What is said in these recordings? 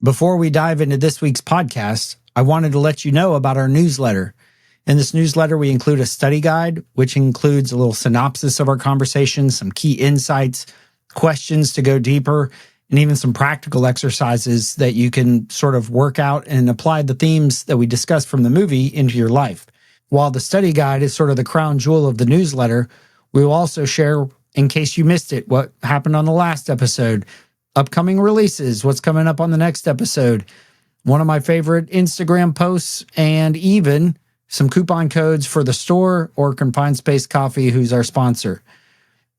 Before we dive into this week's podcast, I wanted to let you know about our newsletter. In this newsletter, we include a study guide, which includes a little synopsis of our conversation, some key insights, questions to go deeper, and even some practical exercises that you can sort of work out and apply the themes that we discussed from the movie into your life. While the study guide is sort of the crown jewel of the newsletter, we will also share, in case you missed it, what happened on the last episode, upcoming releases, what's coming up on the next episode, one of my favorite Instagram posts, and even some coupon codes for the store or Confined Space Coffee, who's our sponsor.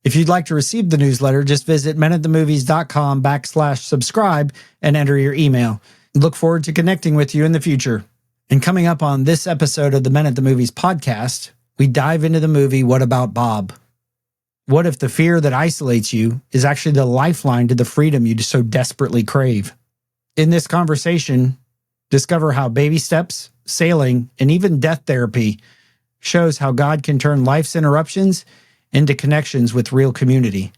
If you'd like to receive the newsletter, just visit menatthemovies.com/subscribe and enter your email. Look forward to connecting with you in the future. And coming up on this episode of the Men at the Movies podcast, we dive into the movie What About Bob? What if the fear that isolates you is actually the lifeline to the freedom you so desperately crave? In this conversation, discover how baby steps, sailing, and even death therapy shows how God can turn life's interruptions into connections with real community.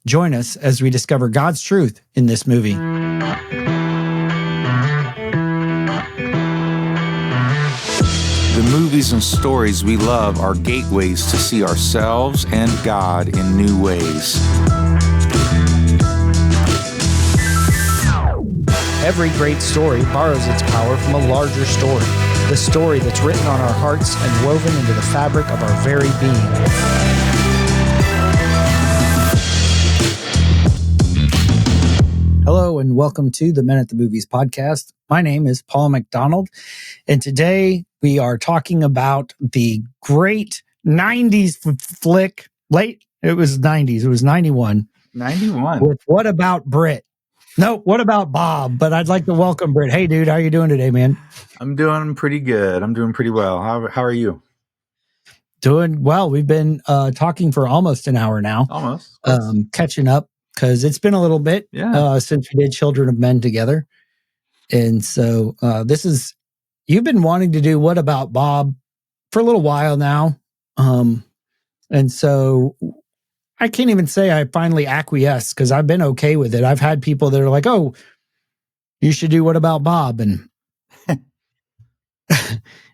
Join us as we discover God's truth in this movie. The movies and stories we love are gateways to see ourselves and God in new ways. Every great story borrows its power from a larger story, the story that's written on our hearts and woven into the fabric of our very being. Hello and welcome to the Men at the Movies podcast. My name is Paul McDonald, and today we are talking about the great 90s flick. It was 90s. It was 91. 91. With What About Brit? No, What About Bob? But I'd like to welcome Brit. Hey, dude, how you doing today, man? I'm doing pretty good. I'm doing pretty well. How are you? Doing well. We've been talking for almost an hour now. Almost. Catching up because it's been a little bit since we did Children of Men together. And so you've been wanting to do What About Bob for a little while now. And so I can't even say I finally acquiesced because I've been okay with it. I've had people that are like, oh, you should do What About Bob? And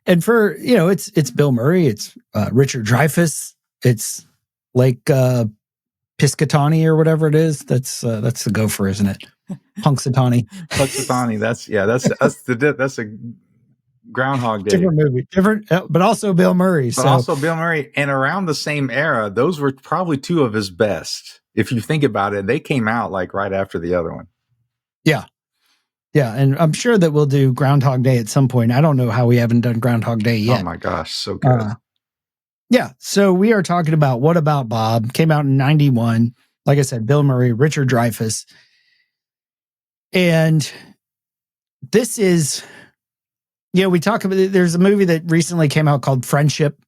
and for, it's Bill Murray, it's Richard Dreyfuss, it's like Piscatani or whatever it is. That's the gopher, isn't it? Punxsutawney. Punxsutawney. That's a Groundhog Day. Different movie, but also Bill Murray. And around the same era, those were probably two of his best. If you think about it, they came out like right after the other one. Yeah. Yeah. And I'm sure that we'll do Groundhog Day at some point. I don't know how we haven't done Groundhog Day yet. Oh my gosh. So good. Yeah. So we are talking about What About Bob? Came out in 91. Like I said, Bill Murray, Richard Dreyfuss. And this is, we talk about, there's a movie that recently came out called Friendship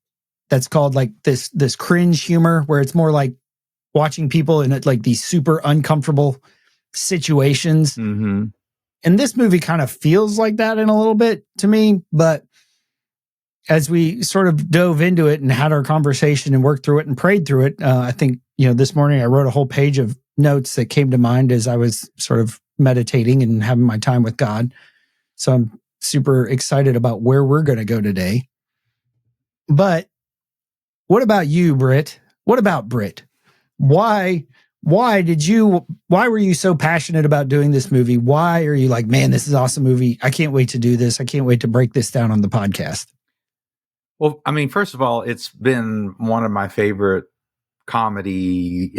that's called like this cringe humor where it's more like watching people in like these super uncomfortable situations. Mm-hmm. And this movie kind of feels like that in a little bit to me, but as we sort of dove into it and had our conversation and worked through it and prayed through it, I think, this morning I wrote a whole page of notes that came to mind as I was sort of meditating and having my time with God. So I'm super excited about where we're going to go today. But what about you, Britt? What about Britt? Why were you so passionate about doing this movie? Why are you like, man, this is an awesome movie. I can't wait to do this. I can't wait to break this down on the podcast. Well, I mean, first of all, it's been one of my favorite comedies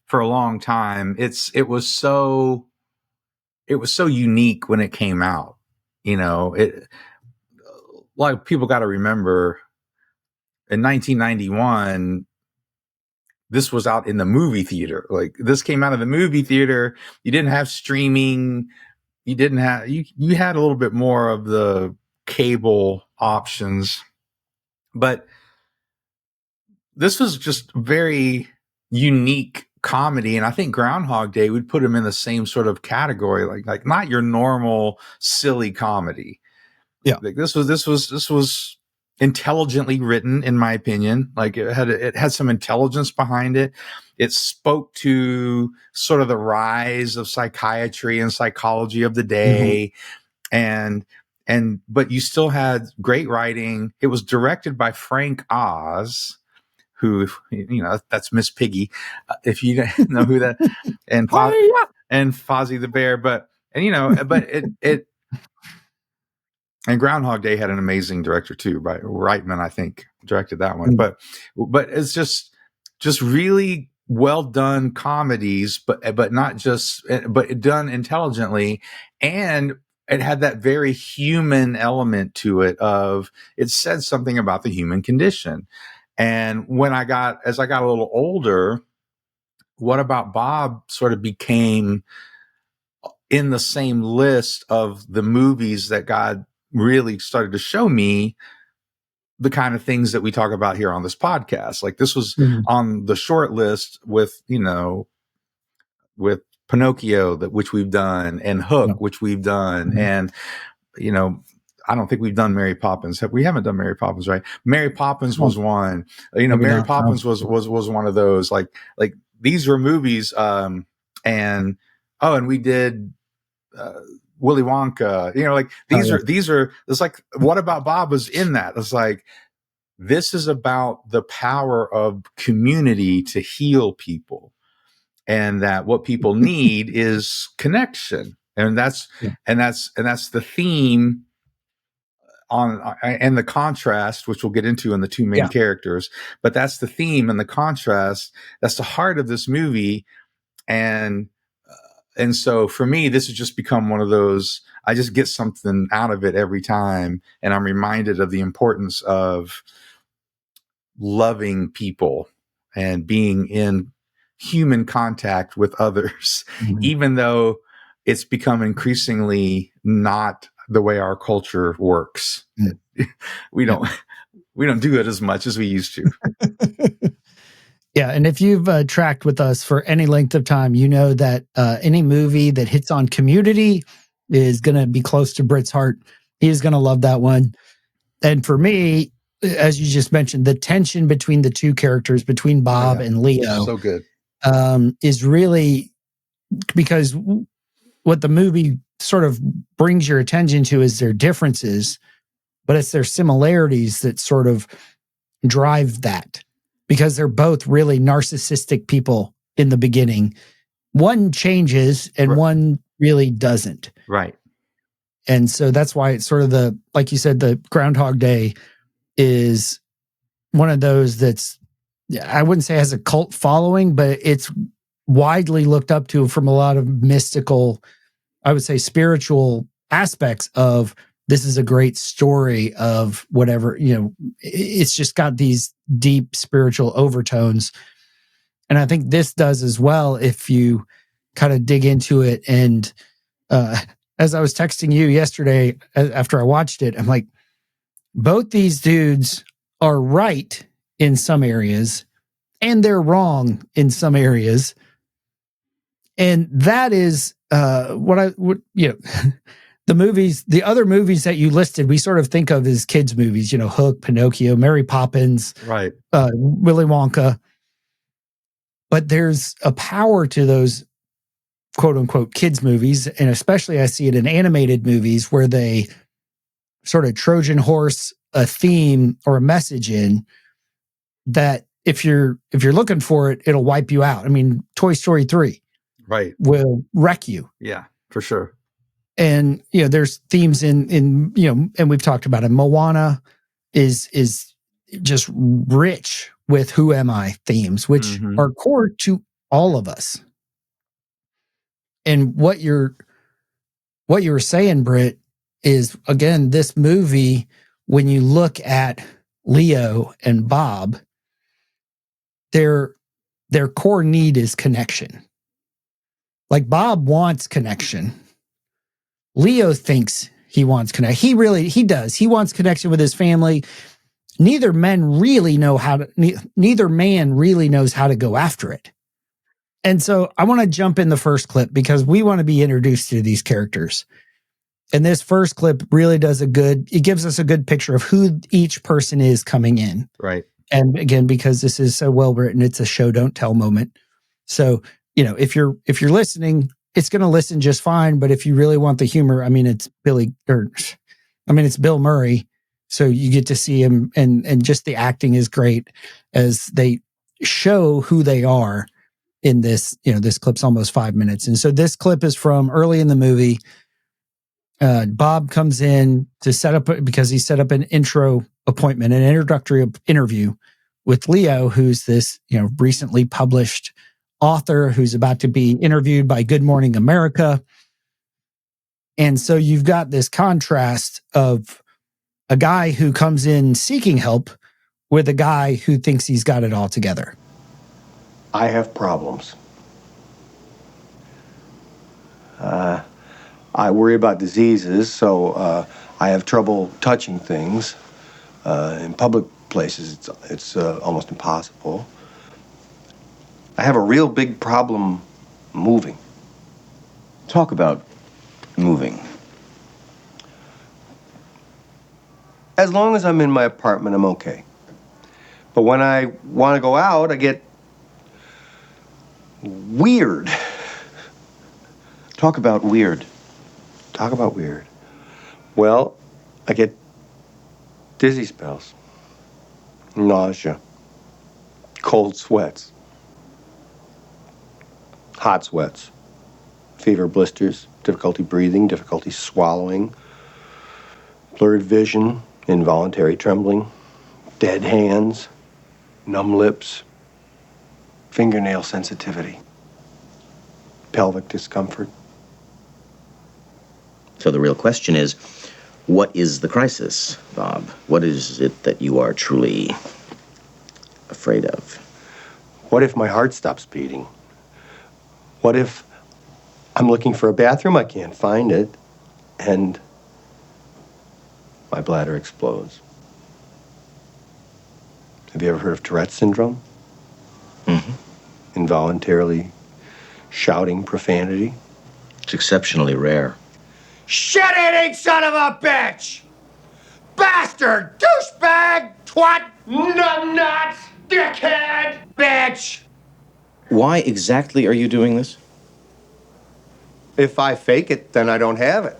for a long time. It was so unique when it came out. Like people got to remember in 1991, this was out in the movie theater. Like this came out of the movie theater. You didn't have streaming. You had a little bit more of the cable options, but this was just very unique comedy. And I think Groundhog Day would put him in the same sort of category, like not your normal silly comedy. Yeah. Like this was intelligently written, in my opinion. Like it had some intelligence behind it. It spoke to sort of the rise of psychiatry and psychology of the day. But you still had great writing. It was directed by Frank Oz, who, that's Miss Piggy, if you know who that, and Fozzie the Bear. But and Groundhog Day had an amazing director too, right? Reitman, I think, directed that one. But it's just really well done comedies, but not just, but done intelligently, and it had that very human element to it. It said something about the human condition. And as I got a little older, What About Bob sort of became in the same list of the movies that God really started to show me the kind of things that we talk about here on this podcast. Like this was on the short list with Pinocchio, which we've done, and Hook, which we've done. And, I don't think we've done Mary Poppins. We haven't done Mary Poppins, right? Mary Poppins was one. Mary Poppins was one of those. Like these were movies. And we did Willy Wonka. These are. It's like What About Bob was in that. It's like this is about the power of community to heal people, and that what people need is connection, and that's the theme. And the contrast, which we'll get into in the two main characters, but that's the theme and the contrast. That's the heart of this movie. And so for me, this has just become one of those, I just get something out of it every time. And I'm reminded of the importance of loving people and being in human contact with others, even though it's become increasingly not the way our culture works. We don't do it as much as we used to. Yeah. And if you've tracked with us for any length of time, you know that any movie that hits on community is going to be close to Britt's heart. He is going to love that one. And for me, as you just mentioned, the tension between the two characters, between Bob and Leo, so good, is really, because what the movie sort of brings your attention to is their differences, but it's their similarities that sort of drive that, because they're both really narcissistic people in the beginning. One changes and one really doesn't. Right. And so that's why it's sort of like you said, the Groundhog Day is one of those that's, I wouldn't say has a cult following, but it's widely looked up to from a lot of mystical, I would say spiritual aspects of, this is a great story of whatever, it's just got these deep spiritual overtones. And I think this does as well, if you kind of dig into it. And as I was texting you yesterday after I watched it, I'm like, both these dudes are right in some areas and they're wrong in some areas. And that is the other movies that you listed, we sort of think of as kids' movies, Hook, Pinocchio, Mary Poppins, right, Willy Wonka. But there's a power to those quote unquote kids' movies. And especially I see it in animated movies where they sort of Trojan horse a theme or a message in that if you're looking for it, it'll wipe you out. I mean, Toy Story 3 will wreck you. Yeah, for sure. And, there's themes in, and we've talked about it. Moana is just rich with who am I themes, which are core to all of us. And what you were saying, Britt, is again, this movie, when you look at Leo and Bob, their core need is connection. Like Bob wants connection. Leo thinks he wants connection. He does. He wants connection with his family. Neither man really knows how to go after it. And so I want to jump in the first clip because we want to be introduced to these characters. And this first clip really does it gives us a good picture of who each person is coming in. Right. And again, because this is so well written, it's a show don't tell moment. So, if you're listening, it's going to listen just fine. But if you really want the humor, it's Bill Murray. So you get to see him, and just the acting is great as they show who they are in this. This clip's almost 5 minutes. And so this clip is from early in the movie. Bob comes in to set up, because he set up an introductory interview with Leo, who's this, recently published author who's about to be interviewed by Good Morning America. And so you've got this contrast of a guy who comes in seeking help with a guy who thinks he's got it all together. I have problems. I worry about diseases, so I have trouble touching things. In public places, it's almost impossible. I have a real big problem moving. Talk about moving. As long as I'm in my apartment, I'm okay. But when I want to go out, I get weird. Talk about weird. Talk about weird. Well, I get dizzy spells, nausea, cold sweats, hot sweats, fever blisters, difficulty breathing, difficulty swallowing, blurred vision, involuntary trembling, dead hands, numb lips, fingernail sensitivity, pelvic discomfort. So the real question is, what is the crisis, Bob? What is it that you are truly afraid of? What if my heart stops beating? What if I'm looking for a bathroom, I can't find it, and my bladder explodes? Have you ever heard of Tourette's syndrome? Mm-hmm. Involuntarily shouting profanity? It's exceptionally rare. Shit-eating son of a bitch! Bastard! Douchebag! Twat! Numbnut! Dickhead! Bitch! Why exactly are you doing this? If I fake it, then I don't have it.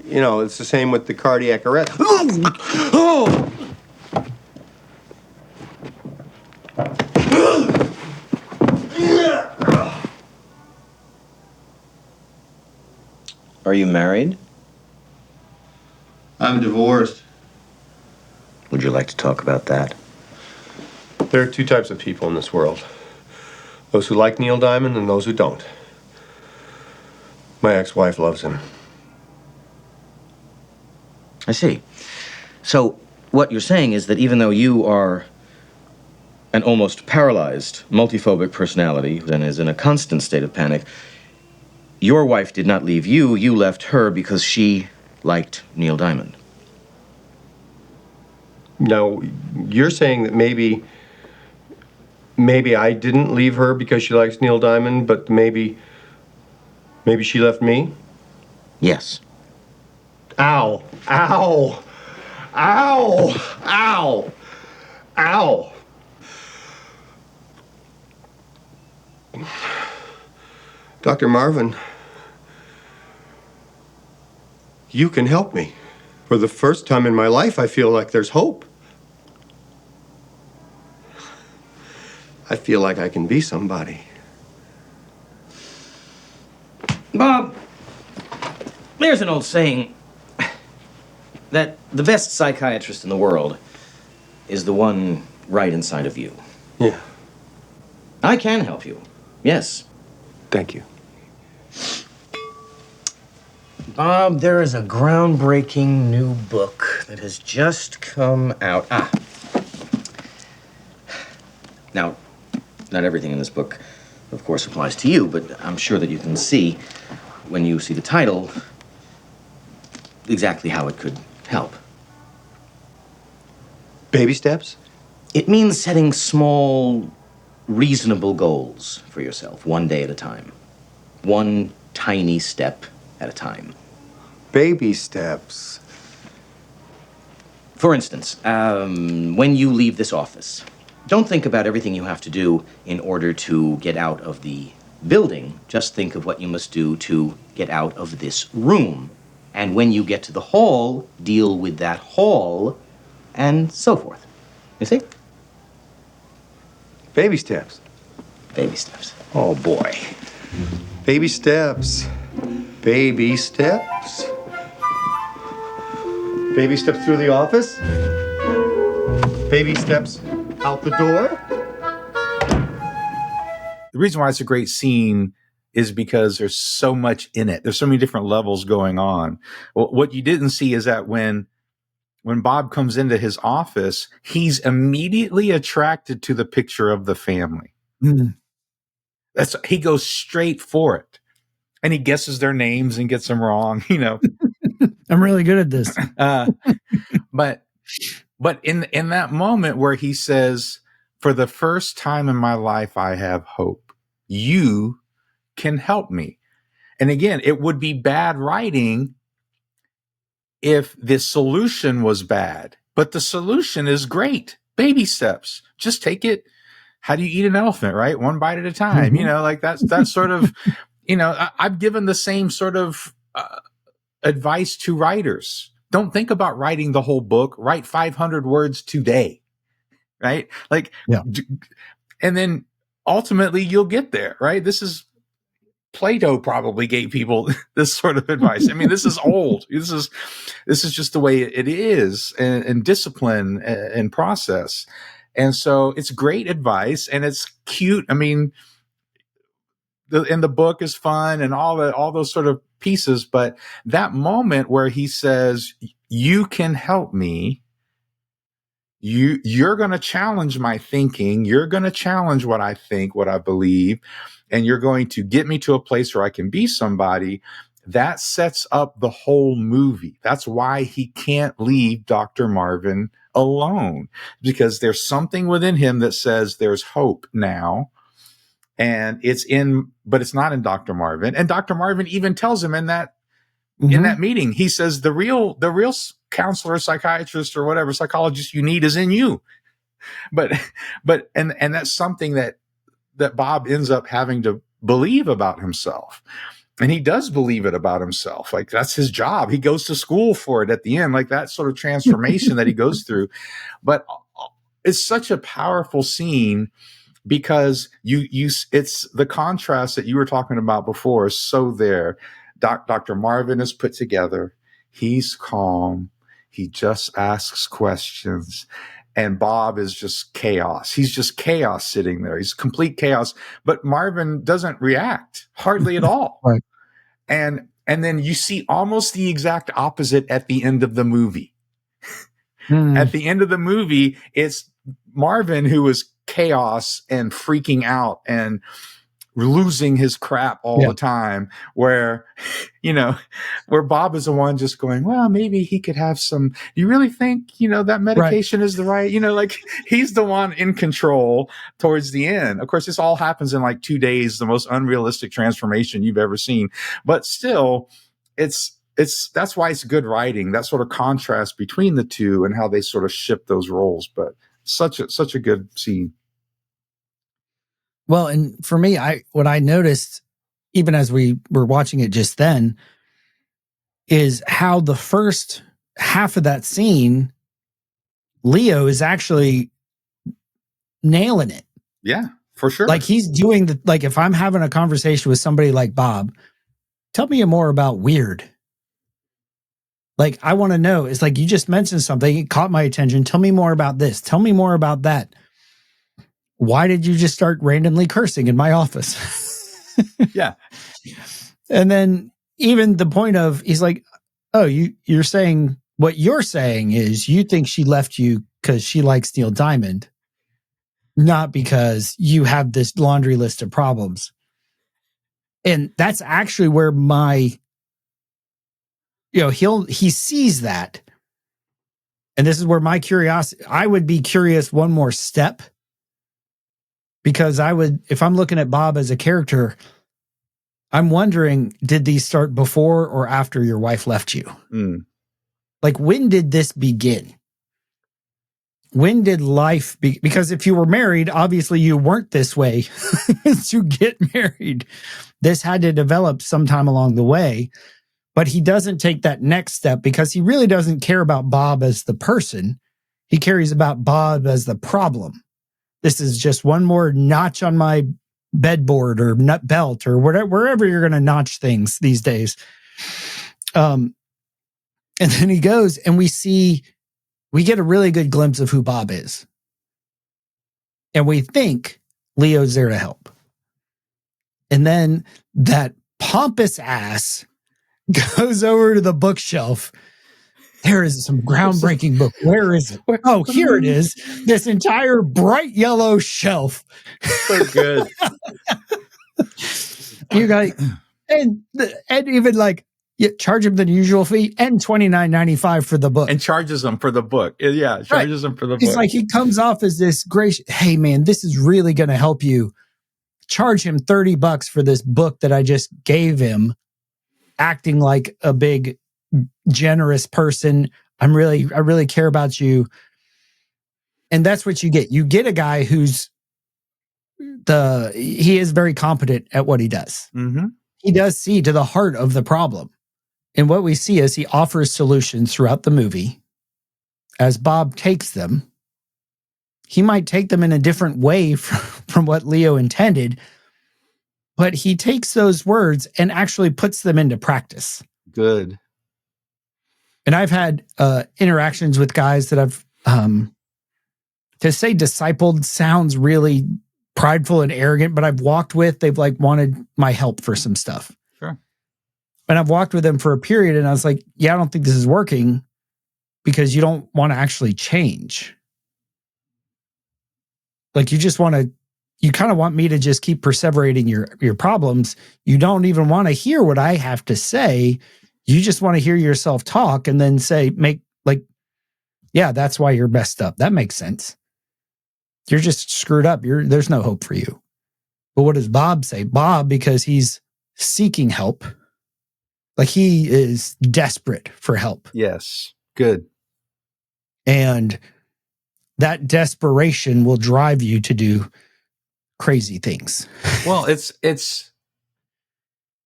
It's the same with the cardiac arrest. Oh! Are you married? I'm divorced. Would you like to talk about that? There are two types of people in this world. Those who like Neil Diamond and those who don't. My ex-wife loves him. I see. So what you're saying is that even though you are an almost paralyzed multiphobic personality and is in a constant state of panic, your wife did not leave you, you left her because she liked Neil Diamond. Now, you're saying that maybe I didn't leave her because she likes Neil Diamond, but maybe she left me? Yes. Ow. Ow. Ow. Ow. Ow. Dr. Marvin, you can help me. For the first time in my life, I feel like there's hope. I feel like I can be somebody. Bob, there's an old saying that the best psychiatrist in the world is the one right inside of you. Yeah. I can help you. Yes. Thank you. Bob, there is a groundbreaking new book that has just come out. Now, not everything in this book, of course, applies to you, but I'm sure that you can see, when you see the title, exactly how it could help. Baby steps? It means setting small, reasonable goals for yourself, one day at a time. One tiny step at a time. Baby steps. For instance, when you leave this office, don't think about everything you have to do in order to get out of the building. Just think of what you must do to get out of this room. And when you get to the hall, deal with that hall, and so forth. You see? Baby steps. Baby steps. Oh boy. Baby steps. Baby steps. Baby steps through the office. Baby steps out the door. The reason why it's a great scene is because there's so much in it. There's so many different levels going on. What you didn't see is that when Bob comes into his office, he's immediately attracted to the picture of the family. Mm. He goes straight for it. And he guesses their names and gets them wrong, you know. I'm really good at this. But in that moment where he says, for the first time in my life, I have hope. You can help me. And again, it would be bad writing if the solution was bad, but the solution is great. Baby steps. Just take it. How do you eat an elephant, right? One bite at a time. Mm-hmm. You know, like that's sort of, you know, I've given the same sort of advice to writers. Don't think about writing the whole book. Write 500 words today, right? Like, yeah. And then ultimately you'll get there, right? This is Plato probably gave people this sort of advice. I mean, this is old. This is just the way it is, and discipline and process. And so it's great advice, and it's cute. I mean, the book is fun and all those sort of pieces. But that moment where he says, "You can help me. You're going to challenge my thinking. You're going to challenge what I think, what I believe, and you're going to get me to a place where I can be somebody." That sets up the whole movie. That's why he can't leave Dr. Marvin alone, because there's something within him that says there's hope now. And but it's not in Dr. Marvin. And Dr. Marvin even tells him in that meeting, he says, the real counselor, psychiatrist, or whatever psychologist you need is in you. But that's something that Bob ends up having to believe about himself. And he does believe it about himself. Like, that's his job. He goes to school for it at the end, like that sort of transformation that he goes through. But it's such a powerful scene, because it's the contrast that you were talking about before is so there. Dr. Marvin is put together. He's calm. He just asks questions. And Bob is just chaos. He's just chaos sitting there. He's complete chaos. But Marvin doesn't react hardly at all. Right. And then you see almost the exact opposite at the end of the movie. At the end of the movie, it's Marvin who is chaos and freaking out and losing his crap all the time, where Bob is the one just going, well, maybe he could have some, do you really think, that medication is the right, like he's the one in control towards the end. Of course, this all happens in like 2 days, the most unrealistic transformation you've ever seen. But still, that's why it's good writing, that sort of contrast between the two and how they sort of shift those roles. But such a good scene. Well, and for me, what I noticed, even as we were watching it just then, is how the first half of that scene, Leo is actually nailing it. Yeah, for sure. Like, he's doing like, if I'm having a conversation with somebody like Bob, tell me more about weird. Like, I want to know. It's like, you just mentioned something, it caught my attention. Tell me more about this. Tell me more about that. Why did you just start randomly cursing in my office? Yeah. And then even the point of, he's like, oh, you're saying, what you're saying is you think she left you because she likes Neil Diamond, not because you have this laundry list of problems. And that's actually where he sees that. And this is where my curiosity, I would be curious one more step. Because if I'm looking at Bob as a character, I'm wondering, did these start before or after your wife left you? Like, when did this begin? When did life be? Because if you were married, obviously you weren't this way to get married. This had to develop sometime along the way. But he doesn't take that next step because he really doesn't care about Bob as the person. He cares about Bob as the problem. This is just one more notch on my bedboard or nut belt or whatever, wherever you're going to notch things these days. And then he goes and we get a really good glimpse of who Bob is. And we think Leo's there to help. And then that pompous ass goes over to the bookshelf. There is some groundbreaking book. Where is it? Oh, here it is. This entire bright yellow shelf. So good. You got, and even like, you charge him the usual fee and $29.95 for the book. And charges him for the book. Yeah, charges him for the book. He's like, he comes off as this gracious, hey man, this is really going to help you. Charge him $30 for this book that I just gave him, acting like a big, generous person. I really care about you. And that's what you get. You get a guy who's he is very competent at what he does. Mm-hmm. He does see to the heart of the problem. And what we see is he offers solutions throughout the movie. As Bob takes them, he might take them in a different way from what Leo intended, but he takes those words and actually puts them into practice. Good. And I've had interactions with guys that I've, to say discipled sounds really prideful and arrogant, but I've walked with, they've like wanted my help for some stuff. Sure. And I've walked with them for a period and I was like, yeah, I don't think this is working because you don't want to actually change. Like you kind of want me to just keep perseverating your problems. You don't even want to hear what I have to say. You just want to hear yourself talk and then yeah, that's why you're messed up. That makes sense. You're just screwed up. There's no hope for you. But what does Bob say? Bob, because he's seeking help, like he is desperate for help. Yes. Good. And that desperation will drive you to do crazy things. Well, it's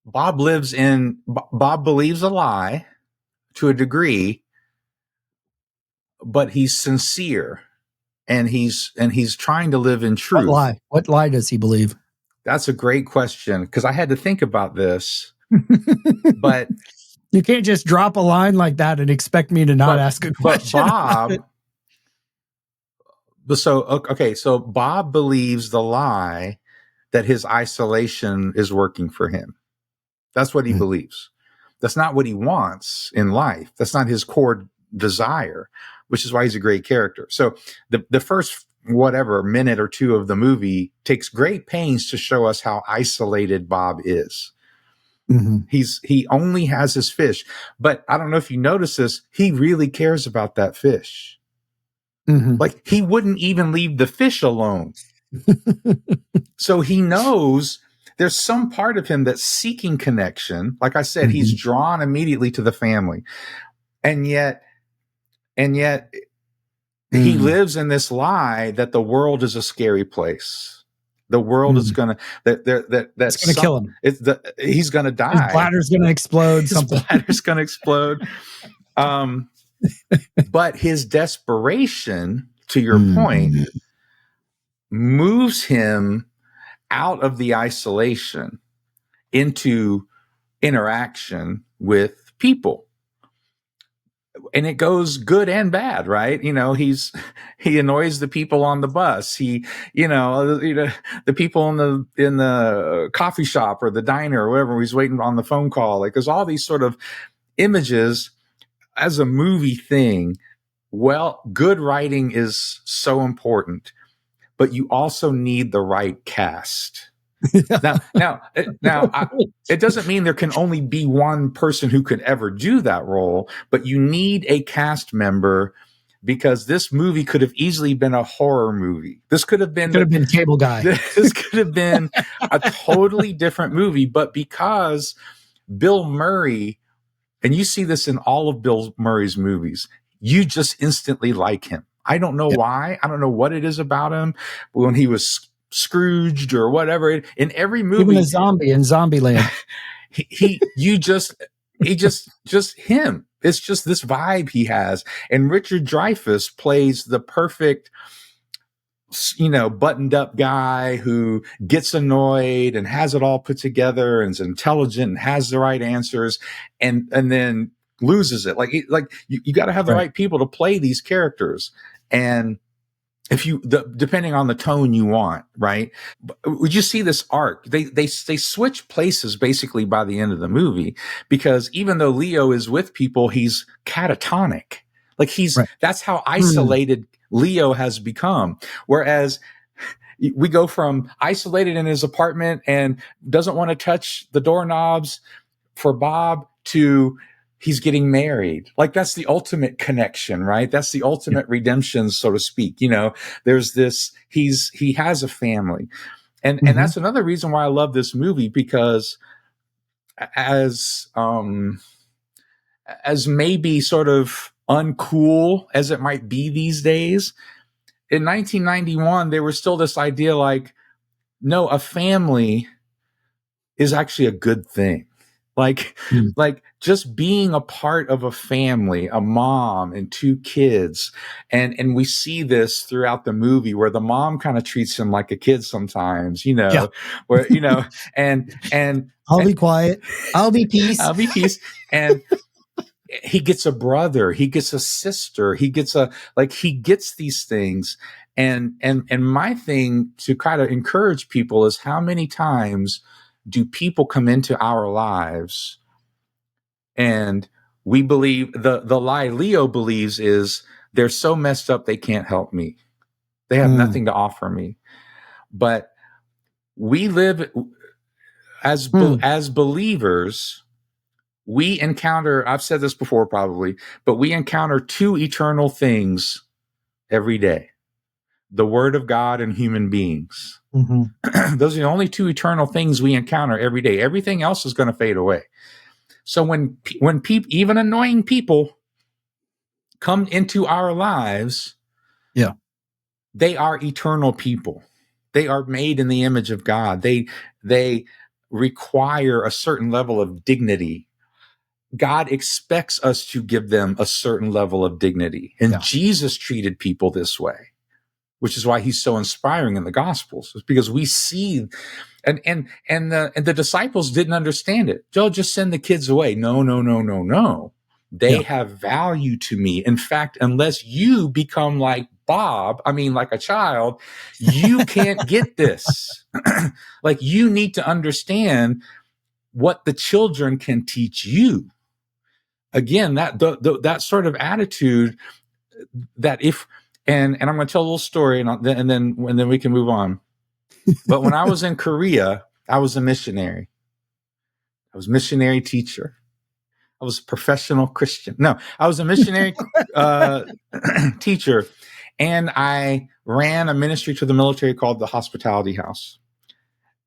Bob believes a lie to a degree, but he's sincere and he's trying to live in truth. What lie does he believe? That's a great question because I had to think about this. But you can't just drop a line like that and expect me to not ask a question. But Bob, so Bob believes the lie that his isolation is working for him. That's what he believes. That's not what he wants in life. That's not his core desire, which is why he's a great character. So the first minute or two of the movie takes great pains to show us how isolated Bob is. Mm-hmm. He only has his fish, but I don't know if you notice this, he really cares about that fish. Mm-hmm. Like he wouldn't even leave the fish alone. So he knows there's some part of him that's seeking connection. Like I said, mm-hmm. he's drawn immediately to the family. And yet he lives in this lie that the world is a scary place. The world is gonna that's gonna kill him. He's gonna die. His bladder's gonna explode. His bladder's gonna explode. But his desperation, to your point, moves him out of the isolation into interaction with people. And it goes good and bad, right? You know, he annoys the people on the bus. The people in the coffee shop or the diner or whatever, he's waiting on the phone call. Like there's all these sort of images as a movie thing. Well, good writing is so important, but you also need the right cast. Now, it doesn't mean there can only be one person who could ever do that role, but you need a cast member because this movie could have easily been a horror movie. This could have been Cable Guy. This could have been a totally different movie, but because Bill Murray, and you see this in all of Bill Murray's movies, you just instantly like him. I don't know why. I don't know what it is about him. When he was Scrooged or whatever, in every movie, even a zombie in Zombieland, just him. It's just this vibe he has. And Richard Dreyfuss plays the perfect, buttoned up guy who gets annoyed and has it all put together and is intelligent and has the right answers and then loses it. Like you got to have the right people to play these characters. And if depending on the tone you want, right? Would you see this arc? They switch places basically by the end of the movie, because even though Leo is with people, he's catatonic. Like that's how isolated Leo has become. Whereas we go from isolated in his apartment and doesn't want to touch the doorknobs for Bob to he's getting married. Like that's the ultimate connection, right? That's the ultimate redemption, so to speak. There's this, he has a family. And that's another reason why I love this movie, because as maybe sort of uncool as it might be these days, in 1991, there was still this idea like, no, a family is actually a good thing. Like just being a part of a family, a mom and two kids. And we see this throughout the movie where the mom kind of treats him like a kid sometimes, where, and I'll be quiet. I'll be peace. I'll be peace. And he gets a brother, he gets a sister, he gets these things. And my thing to kind of encourage people is, how many times do people come into our lives and we believe the lie Leo believes is they're so messed up they can't help me. They have nothing to offer me. But we live as believers, we encounter, I've said this before probably, but we encounter two eternal things every day: the Word of God and human beings. Those are the only two eternal things we encounter every day. Everything else is going to fade away. So when people, even annoying people, come into our lives, they are eternal people. They are made in the image of God. They require a certain level of dignity. God expects us to give them a certain level of dignity. And Jesus treated people this way, which is why he's so inspiring in the Gospels. It's because we see, and the disciples didn't understand it. Joe, just send the kids away. No. They have value to me. In fact, unless you become like Bob, like a child, you can't get this. Like, you need to understand what the children can teach you. Again, that sort of attitude, that if, and I'm going to tell a little story, and then we can move on. But when I was in Korea, I was a missionary. I was a missionary teacher. I was a professional Christian. No, I was a missionary teacher, and I ran a ministry to the military called the Hospitality House.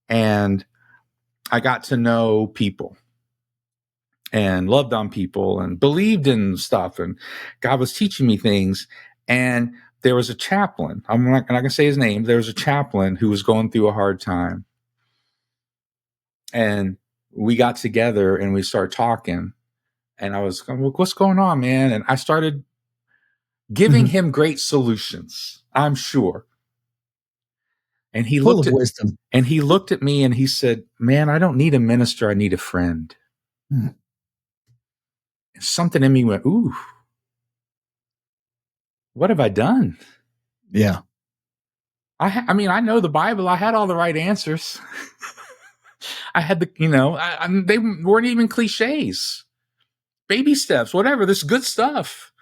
And I got to know people and loved on people and believed in stuff, and God was teaching me things. And there was a chaplain. I'm not going to say his name. There was a chaplain who was going through a hard time. And we got together and we started talking. And I was going, what's going on, man? And I started giving him great solutions, I'm sure. And he looked at wisdom. And he looked at me and he said, man, I don't need a minister. I need a friend. And something in me went, ooh, what have I done? Yeah. I know the Bible. I had all the right answers. I had they weren't even cliches, baby steps, whatever. This good stuff.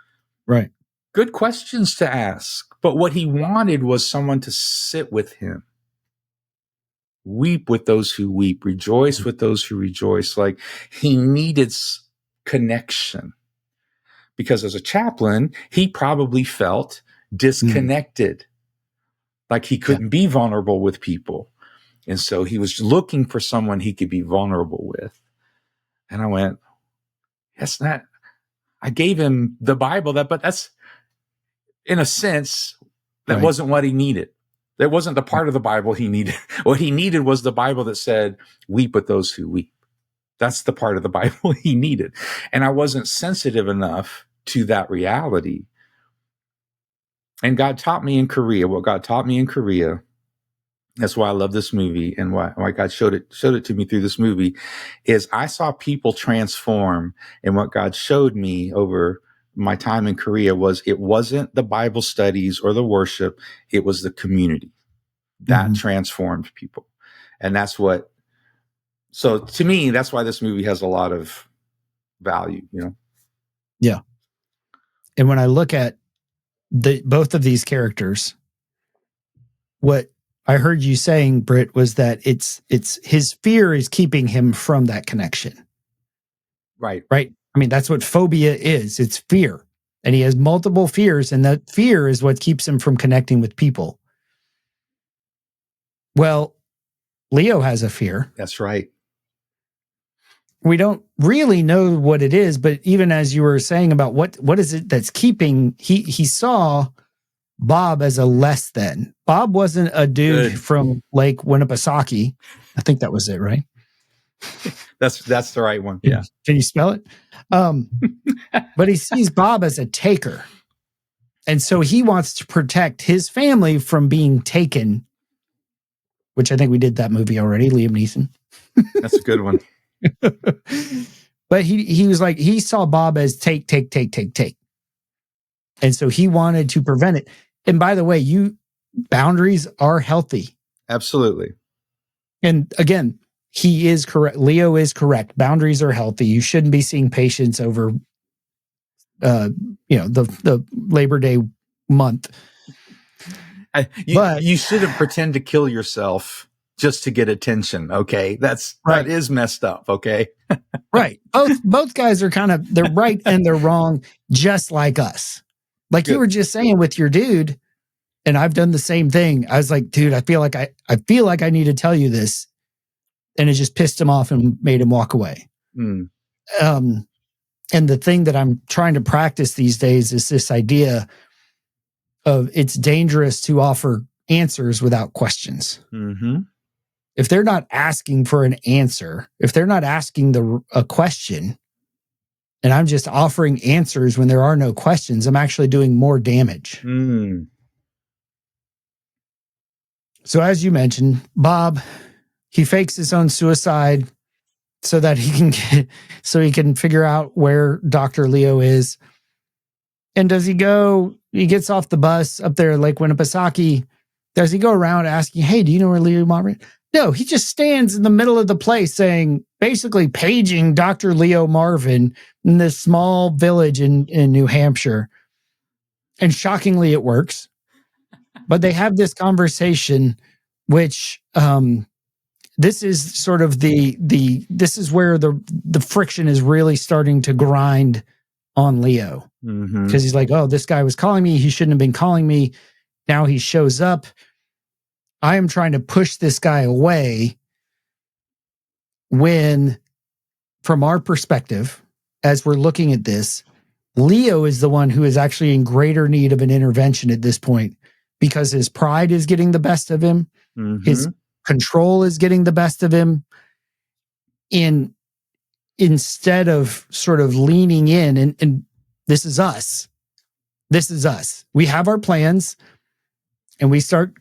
Right. Good questions to ask. But what he wanted was someone to sit with him. Weep with those who weep. Rejoice with those who rejoice. Like, he needed connection. because as a chaplain, he probably felt disconnected, like he couldn't be vulnerable with people. And so he was looking for someone he could be vulnerable with. And I went, that's not, I gave him the Bible, but that's, in a sense, that wasn't what he needed. That wasn't the part of the Bible he needed. What he needed was the Bible that said, weep with those who weep. That's the part of the Bible he needed. And I wasn't sensitive enough to that reality. And God taught me in Korea, what God taught me in Korea, that's why I love this movie and why God showed it to me through this movie, is I saw people transform. And what God showed me over my time in Korea was it wasn't the Bible studies or the worship, it was the community that transformed people. And that's what, so to me, that's why this movie has a lot of value, you know? Yeah. And when I look at both of these characters, what I heard you saying, Britt, was that it's his fear is keeping him from that connection. Right. Right. I mean, that's what phobia is. It's fear. And he has multiple fears, and that fear is what keeps him from connecting with people. Well, Leo has a fear. That's right. We don't really know what it is, but even as you were saying about what is it that's keeping, he saw Bob as a less than. Bob wasn't a dude from Lake Winnipesaukee. I think that was it, right? That's the right one. Yeah. Can you spell it? But he sees Bob as a taker. And so he wants to protect his family from being taken, which I think we did that movie already, Liam Neeson. That's a good one. But he was like, he saw Bob as take. And so he wanted to prevent it. And by the way, boundaries are healthy. Absolutely. And again, he is correct. Leo is correct. Boundaries are healthy. You shouldn't be seeing patients over, the Labor Day month. You shouldn't pretend to kill yourself just to get attention. Okay. That is messed up. Okay. Right. Both guys are they're right and they're wrong, just like us. Like you were just saying with your dude, and I've done the same thing. I was like, dude, I feel like I need to tell you this. And it just pissed him off and made him walk away. And the thing that I'm trying to practice these days is this idea of it's dangerous to offer answers without questions. Mm-hmm. If they're not asking for an answer, if they're not asking a question, and I'm just offering answers when there are no questions, I'm actually doing more damage. So as you mentioned, Bob, he fakes his own suicide so that he can figure out where Dr. Leo is. And he gets off the bus up there at Lake Winnipesaukee. Does he go around asking, hey, do you know where Leo Marvin? No, he just stands in the middle of the place basically paging Dr. Leo Marvin in this small village in New Hampshire. And shockingly, it works. But they have this conversation, which this is sort of this is where the friction is really starting to grind on Leo. Because he's like, oh, this guy was calling me. He shouldn't have been calling me. Now he shows up. I am trying to push this guy away when, from our perspective, as we're looking at this, Leo is the one who is actually in greater need of an intervention at this point because his pride is getting the best of him. His control is getting the best of him. Instead of sort of leaning in, and this is us. This is us. We have our plans, and we start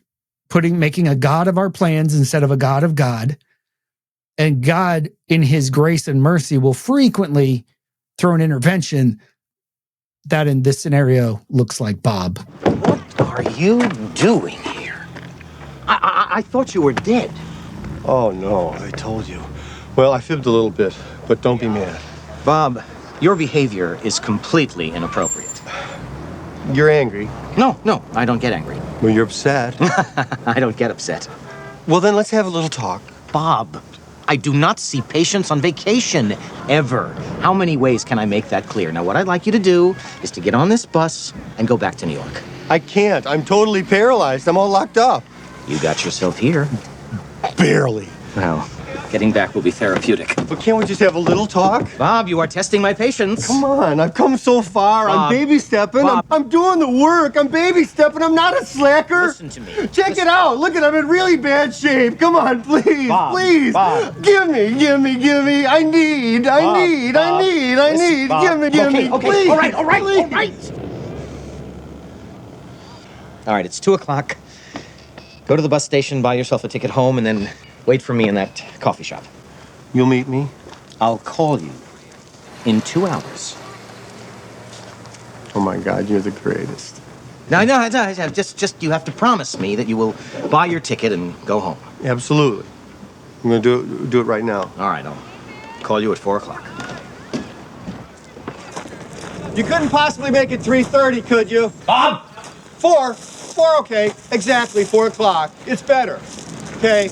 making a God of our plans instead of a God of God. And God, in his grace and mercy, will frequently throw an intervention that in this scenario looks like Bob. What are you doing here? I thought you were dead. Oh, no, I told you. Well, I fibbed a little bit, but don't be mad. Bob, your behavior is completely inappropriate. You're angry. No, I don't get angry. Well, you're upset. I don't get upset. Well, then let's have a little talk. Bob, I do not see patients on vacation, ever. How many ways can I make that clear? Now, what I'd like you to do is to get on this bus and go back to New York. I can't. I'm totally paralyzed. I'm all locked up. You got yourself here. Barely. Well, getting back will be therapeutic. But can't we just have a little talk? Bob, you are testing my patience. Come on, I've come so far. Bob. I'm baby stepping. Bob. I'm doing the work. I'm baby stepping. I'm not a slacker. Listen to me. Check it out. Look at, I'm in really bad shape. Come on, please, Bob. please. Bob. Give me. I need. Listen, Bob. Give me, Okay, please. all right. Please. All right, it's 2:00. Go to the bus station, buy yourself a ticket home, and then wait for me in that coffee shop. You'll meet me? I'll call you in 2 hours. Oh my God, you're the greatest. No, just you have to promise me that you will buy your ticket and go home. Absolutely. I'm gonna do it right now. All right, I'll call you at 4:00. You couldn't possibly make it 3:30, could you? Bob! 4, okay. Exactly, 4:00. It's better. Okay.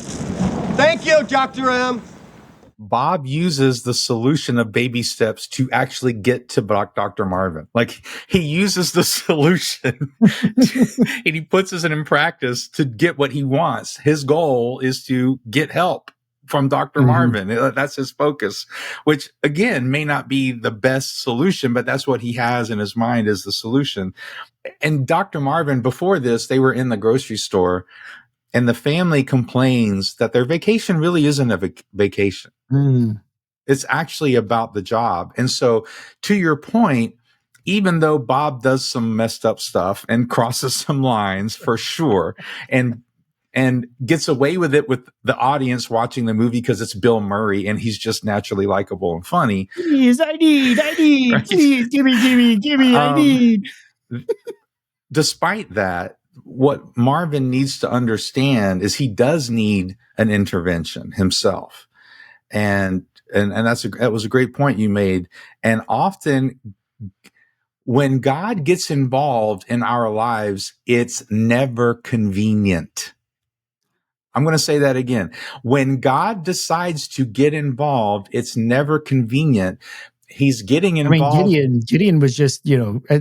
Thank you, Dr. M. Bob uses the solution of baby steps to actually get to Dr. Marvin. Like, he uses the solution and he puts it in practice to get what he wants. His goal is to get help from Dr. Marvin. That's his focus, which again may not be the best solution, but that's what he has in his mind as the solution. And Dr. Marvin, before this, they were in the grocery store and the family complains that their vacation really isn't a vacation. It's actually about the job. And so to your point, even though Bob does some messed up stuff and crosses some lines for sure, and gets away with it with the audience watching the movie because it's Bill Murray and he's just naturally likable and funny. Please, I need, right? Please, give me, I need. Despite that, what Marvin needs to understand is he does need an intervention himself. And that was a great point you made. And often when God gets involved in our lives, it's never convenient. I'm going to say that again. When God decides to get involved, it's never convenient. He's getting involved. I mean, Gideon was just,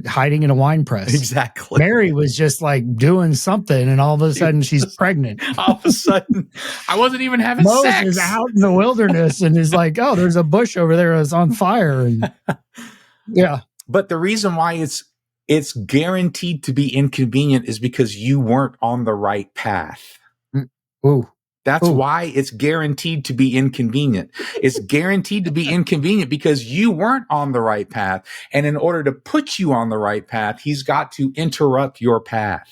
hiding in a wine press. Exactly. Mary was just like doing something, and all of a sudden she's pregnant. All of a sudden, I wasn't even having Moses sex. is out in the wilderness and is like, oh, there's a bush over there that's on fire. And yeah. But the reason why it's guaranteed to be inconvenient is because you weren't on the right path. Ooh. That's why it's guaranteed to be inconvenient. It's guaranteed to be inconvenient because you weren't on the right path. And in order to put you on the right path, he's got to interrupt your path.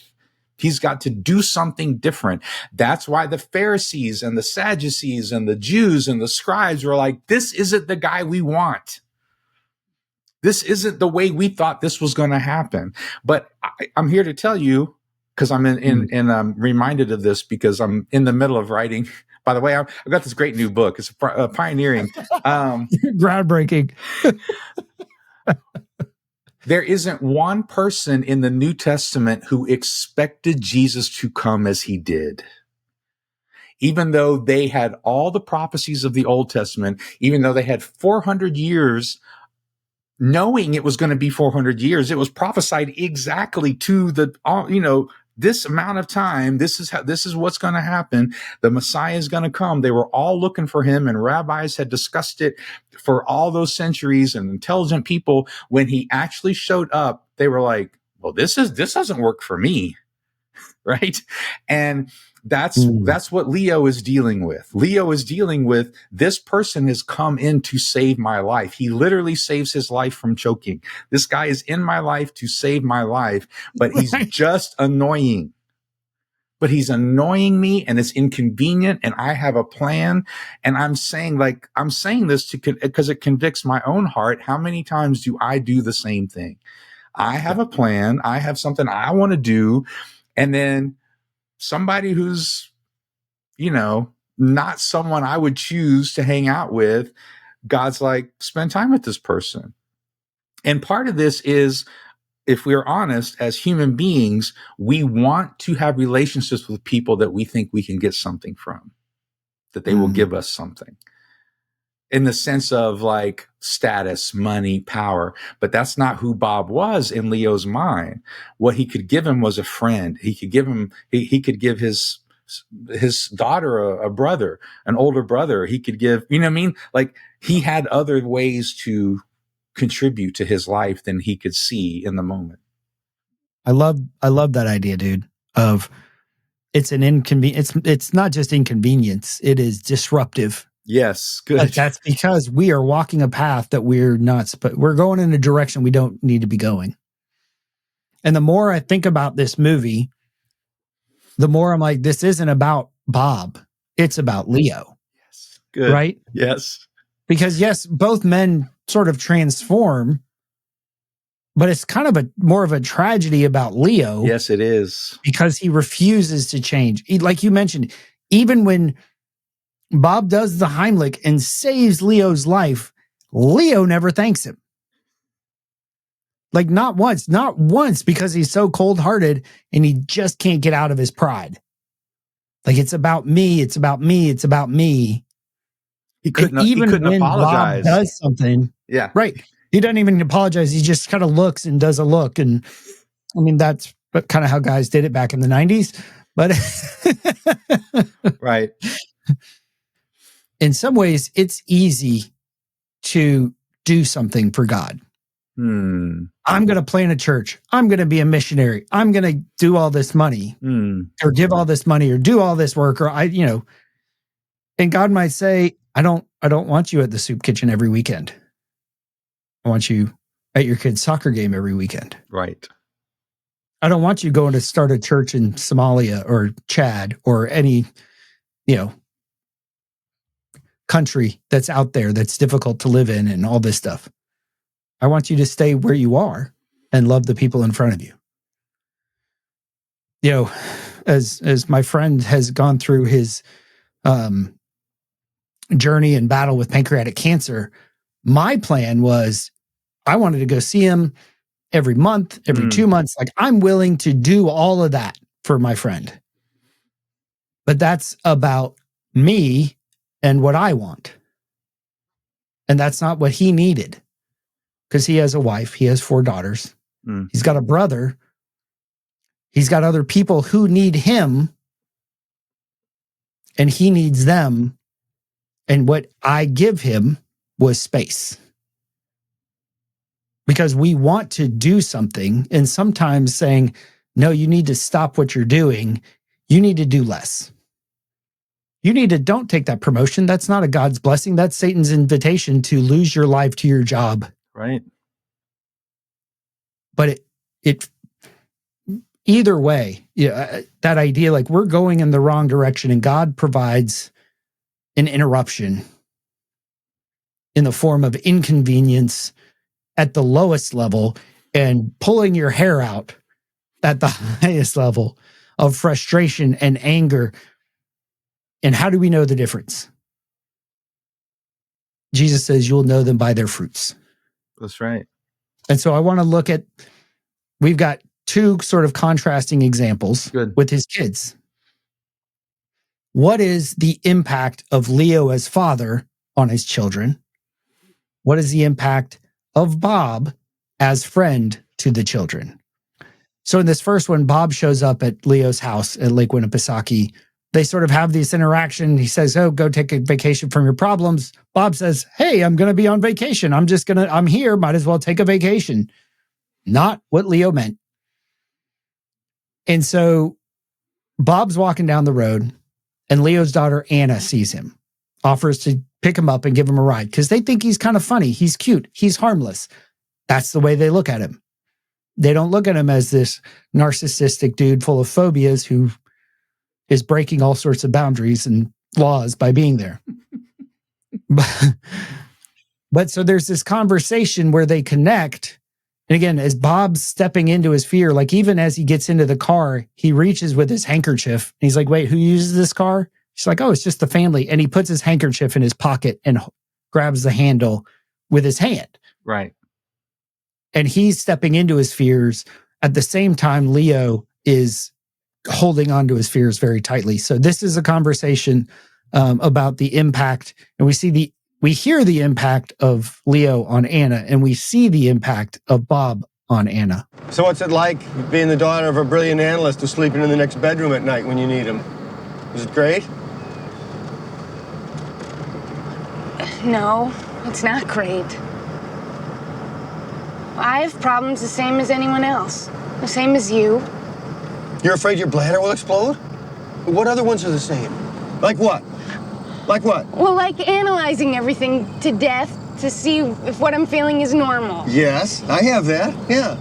He's got to do something different. That's why the Pharisees and the Sadducees and the Jews and the scribes were like, this isn't the guy we want. This isn't the way we thought this was going to happen. But I'm here to tell you, because I'm I'm reminded of this because I'm in the middle of writing. By the way, I've got this great new book. It's pioneering. Groundbreaking. There isn't one person in the New Testament who expected Jesus to come as he did. Even though they had all the prophecies of the Old Testament, even though they had 400 years knowing it was going to be 400 years, it was prophesied exactly to this amount of time. This is what's going to happen. The Messiah is going to come. They were all looking for him, and rabbis had discussed it for all those centuries, and intelligent people, when he actually showed up, they were like, well, this doesn't work for me. Right. And that's what Leo is dealing with. Leo is dealing with, this person has come in to save my life. He literally saves his life from choking. This guy is in my life to save my life, but he's just annoying. But he's annoying me, and it's inconvenient, and I have a plan. And I'm saying this because it convicts my own heart. How many times do I do the same thing? I have a plan. I have something I want to do. And then somebody who's, not someone I would choose to hang out with, God's like, spend time with this person. And part of this is, if we're honest, as human beings, we want to have relationships with people that we think we can get something from, that they will give us something. in the sense of like status, money, power. But that's not who Bob was in Leo's mind. What he could give him was a friend. He could give him, he could give his daughter a brother, an older brother. He could give, you know what I mean? Like he had other ways to contribute to his life than he could see in the moment. I love that idea, dude, of it's an inconvenience. It's not just inconvenience. It is disruptive. Yes. Good. But that's because we are walking a path that we're going in a direction we don't need to be going. And the more I think about this movie, the more I'm like, this isn't about Bob. It's about Leo. Yes. Good. Right? Yes. Because yes, both men sort of transform, but it's kind of more of a tragedy about Leo. Yes, it is. Because he refuses to change. Like you mentioned, even when Bob does the Heimlich and saves Leo's life, Leo never thanks him. Like not once, because he's so cold-hearted and he just can't get out of his pride. Like it's about me, it's about me, it's about me. He couldn't when apologize. Bob does something, yeah, right. He doesn't even apologize. He just kind of looks and does a look. And I mean, that's kind of how guys did it back in the 90s. But right. In some ways, it's easy to do something for God. I'm going to plant a church. I'm going to be a missionary. I'm going to do all this money or give all this money or do all this work. Or and God might say, I don't want you at the soup kitchen every weekend. I want you at your kid's soccer game every weekend. Right. I don't want you going to start a church in Somalia or Chad or any, country that's out there that's difficult to live in and all this stuff. I want you to stay where you are and love the people in front of you. As my friend has gone through his journey and battle with pancreatic cancer, my plan was I wanted to go see him every month, every 2 months. Like I'm willing to do all of that for my friend. But that's about me and what I want. And that's not what he needed. Because he has a wife, he has 4 daughters. He's got a brother. He's got other people who need him. And he needs them. And what I give him was space. Because we want to do something, and sometimes saying, no, you need to stop what you're doing. You need to do less. Don't take that promotion. That's not a God's blessing. That's Satan's invitation to lose your life to your job. Right. But it either way, that idea, like we're going in the wrong direction and God provides an interruption in the form of inconvenience at the lowest level and pulling your hair out at the highest level of frustration and anger. And how do we know the difference? Jesus says you'll know them by their fruits. That's right. And so I want to look at, we've got 2 sort of contrasting examples with his kids. What is the impact of Leo as father on his children? What is the impact of Bob as friend to the children? So in this first one, Bob shows up at Leo's house at Lake Winnipesaukee. They sort of have this interaction. He says, oh, go take a vacation from your problems. Bob says, hey, I'm going to be on vacation. I'm here. Might as well take a vacation. Not what Leo meant. And so Bob's walking down the road and Leo's daughter, Anna, sees him, offers to pick him up and give him a ride because they think he's kind of funny. He's cute. He's harmless. That's the way they look at him. They don't look at him as this narcissistic dude full of phobias who is breaking all sorts of boundaries and laws by being there. But so there's this conversation where they connect. And again, as Bob's stepping into his fear, like even as he gets into the car, he reaches with his handkerchief. And he's like, wait, who uses this car? She's like, oh, it's just the family. And he puts his handkerchief in his pocket and grabs the handle with his hand. Right. And he's stepping into his fears. At the same time, Leo is holding on to his fears very tightly. So this is a conversation about the impact. And we see we hear the impact of Leo on Anna, and we see the impact of Bob on Anna. So what's it like being the daughter of a brilliant analyst who's sleeping in the next bedroom at night when you need him? Is it great? No, it's not great. I have problems the same as anyone else. The same as you. You're afraid your bladder will explode? What other ones are the same? Like what? Like what? Well, like analyzing everything to death to see if what I'm feeling is normal. Yes, I have that, yeah.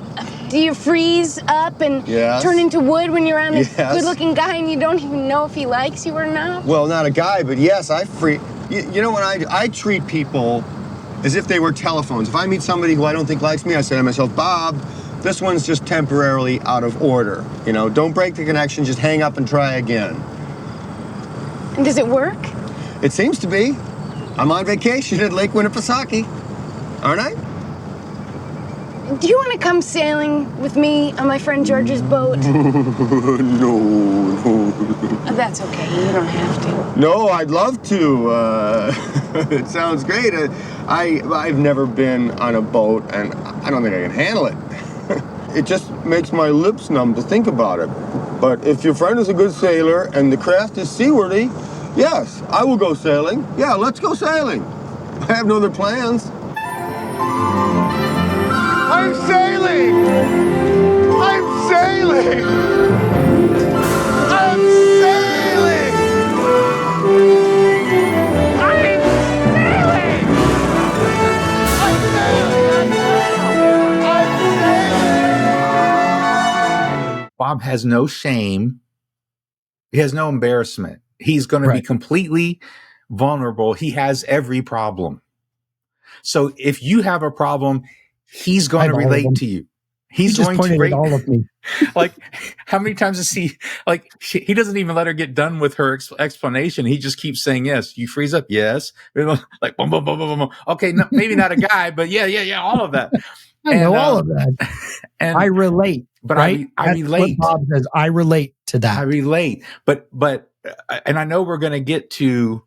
Do you freeze up and Yes. turn into wood when you're around a Yes. good-looking guy and you don't even know if he likes you or not? Well, not a guy, but yes, I freeze. You know what I treat people as if they were telephones. If I meet somebody who I don't think likes me, I say to myself, Bob, this one's just temporarily out of order. You know, don't break the connection, just hang up and try again. And does it work? It seems to be. I'm on vacation at Lake Winnipesaukee, aren't I? Do you want to come sailing with me on my friend George's boat? No. Oh, that's okay. You don't have to. No, I'd love to. It sounds great. I've never been on a boat, and I don't think I can handle it. It just makes my lips numb to think about it. But if your friend is a good sailor and the craft is seaworthy, yes, I will go sailing. Yeah, let's go sailing. I have no other plans. I'm sailing! I'm sailing! I'm sailing! I'm sailing! I'm sailing! I'm sailing! Bob has no shame. He has no embarrassment. He's going to be completely vulnerable. He has every problem. So if you have a problem, he's going to relate to you. He's just going pointed to at all of me. like, how many times does he, like, he doesn't even let her get done with her explanation. He just keeps saying, yes. You freeze up. Yes. Like, boom, boom, boom, boom, boom. Okay. No, maybe not a guy, but yeah. All of that. I know all of that. And I relate. But right? I relate. What Bob says, I relate to that. I relate. But, and I know we're going to get to,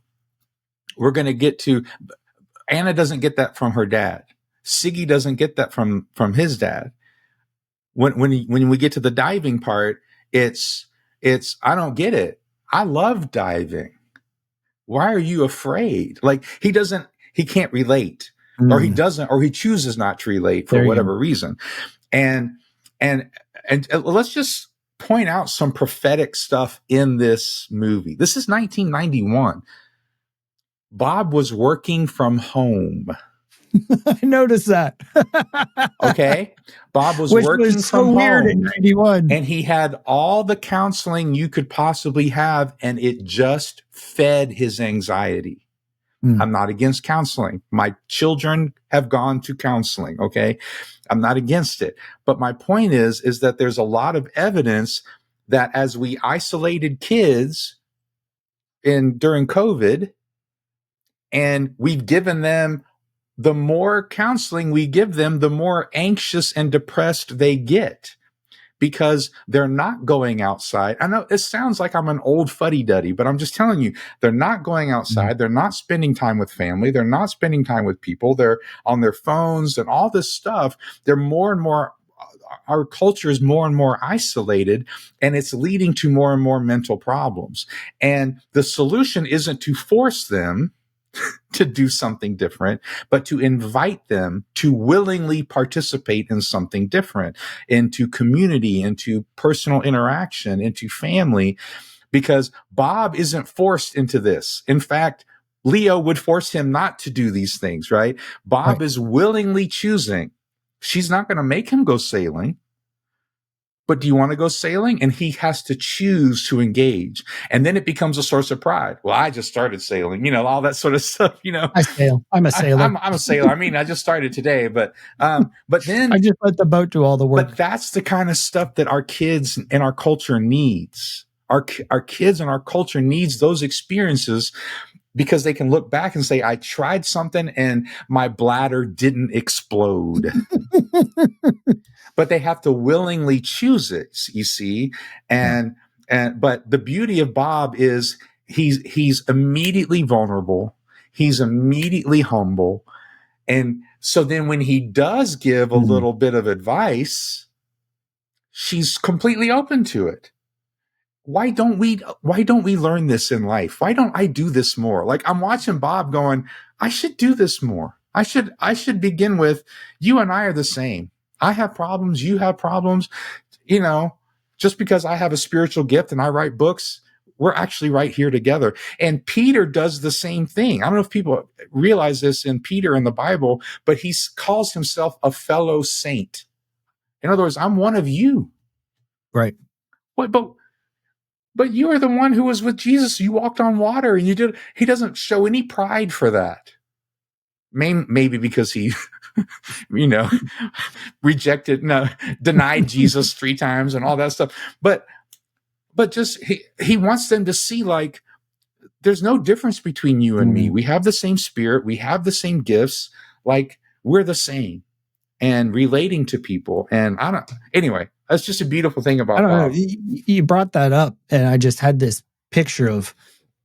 Anna doesn't get that from her dad. Siggy doesn't get that from his dad. When we get to the diving part, it's I don't get it. I love diving. Why are you afraid? Like he can't relate, or he doesn't, or he chooses not to relate for whatever reason. And let's just point out some prophetic stuff in this movie. This is 1991. Bob was working from home. I noticed that. Okay. Bob was Which working was so from weird home. in 91. And he had all the counseling you could possibly have, and it just fed his anxiety. I'm not against counseling. My children have gone to counseling. Okay. I'm not against it. But my point is that there's a lot of evidence that as we isolated kids during COVID, and we've given them, the more counseling we give them, the more anxious and depressed they get because they're not going outside. I know it sounds like I'm an old fuddy-duddy, but I'm just telling you, they're not going outside. They're not spending time with family. They're not spending time with people. They're on their phones and all this stuff. They're more and more, our culture is more and more isolated, and it's leading to more and more mental problems. And the solution isn't to force them to do something different, but to invite them to willingly participate in something different, into community, into personal interaction, into family, because Bob isn't forced into this. In fact, Leo would force him not to do these things, right? Bob is willingly choosing. She's not going to make him go sailing. But do you want to go sailing? And he has to choose to engage. And then it becomes a source of pride. Well, I just started sailing, all that sort of stuff, I sail. I'm a sailor. I'm a sailor. I mean, I just started today, but then I just let the boat do all the work. But that's the kind of stuff that our kids and our culture needs. Our kids and our culture needs those experiences, because they can look back and say, I tried something and my bladder didn't explode. But they have to willingly choose it, you see. But the beauty of Bob is he's immediately vulnerable. He's immediately humble. And so then when he does give a little bit of advice, she's completely open to it. Why don't we learn this in life? Why don't I do this more? Like, I'm watching Bob going, I should do this more. I should begin with, you and I are the same. I have problems. You have problems. You know, just because I have a spiritual gift and I write books, we're actually right here together. And Peter does the same thing. I don't know if people realize this in Peter in the Bible, but he calls himself a fellow saint. In other words, I'm one of you. Right. But you are the one who was with Jesus. You walked on water and you did. He doesn't show any pride for that. Maybe because he, denied Jesus 3 times and all that stuff. But just he wants them to see, like, there's no difference between you and me. We have the same spirit. We have the same gifts. Like, we're the same and relating to people. And anyway, that's just a beautiful thing about Bob. You brought that up, and I just had this picture of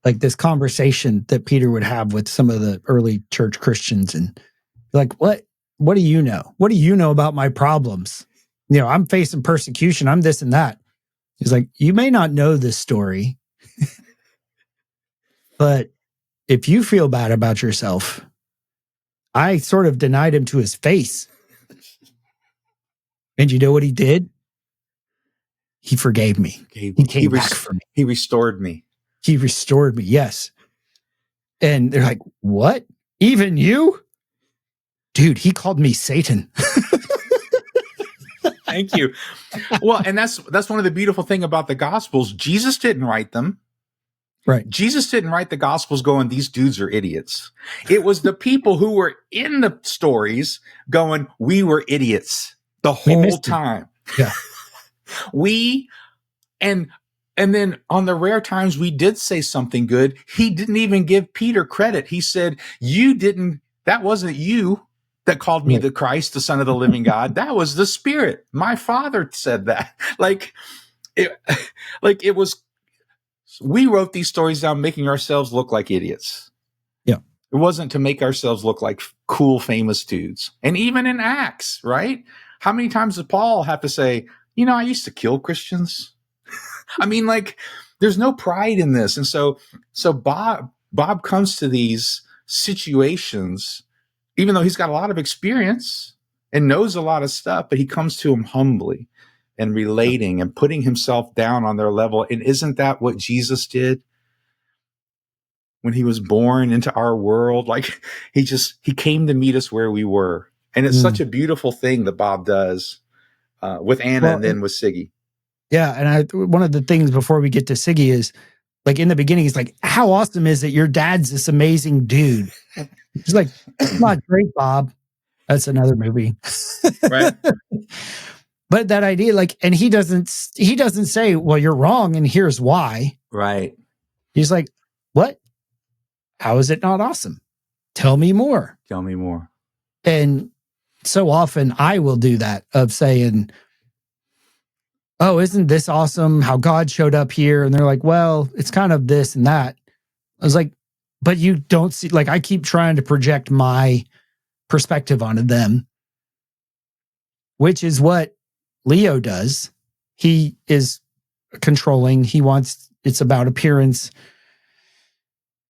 like this conversation that Peter would have with some of the early church Christians, and like, what do you know? What do you know about my problems? I'm facing persecution. I'm this and that. He's like, you may not know this story, but if you feel bad about yourself, I sort of denied him to his face. And you know what he did? He forgave me. He came back for me. He restored me. He restored me, yes. And they're like, what? Even you? Dude, he called me Satan. Thank you. Well, and that's one of the beautiful thing about the Gospels. Jesus didn't write them. Right. Jesus didn't write the Gospels going, these dudes are idiots. It was the people who were in the stories going, we were idiots the whole time. Yeah. And then on the rare times we did say something good, he didn't even give Peter credit. He said, that wasn't you that called me the Christ, the Son of the living God. That was the Spirit. My Father said that. It was, we wrote these stories down making ourselves look like idiots. Yeah. It wasn't to make ourselves look like cool, famous dudes. And even in Acts, right? How many times does Paul have to say, I used to kill Christians? I mean, like, there's no pride in this. And so Bob comes to these situations, even though he's got a lot of experience and knows a lot of stuff, but he comes to them humbly and relating and putting himself down on their level. And isn't that what Jesus did when he was born into our world? Like, he came to meet us where we were. And it's such a beautiful thing that Bob does with Anna and then with Siggy. Yeah. And one of the things before we get to Siggy is, like, in the beginning, he's like, how awesome is it? Your dad's this amazing dude. He's like, it's not great, Bob. That's another movie. Right. But that idea, like, and he doesn't say, well, you're wrong, and here's why. Right. He's like, what? How is it not awesome? Tell me more. Tell me more. And so often I will do that, of saying, oh, isn't this awesome how God showed up here? And they're like, well, it's kind of this and that. I was like, but you don't see, like, I keep trying to project my perspective onto them, which is what Leo does. He is controlling. It's about appearance.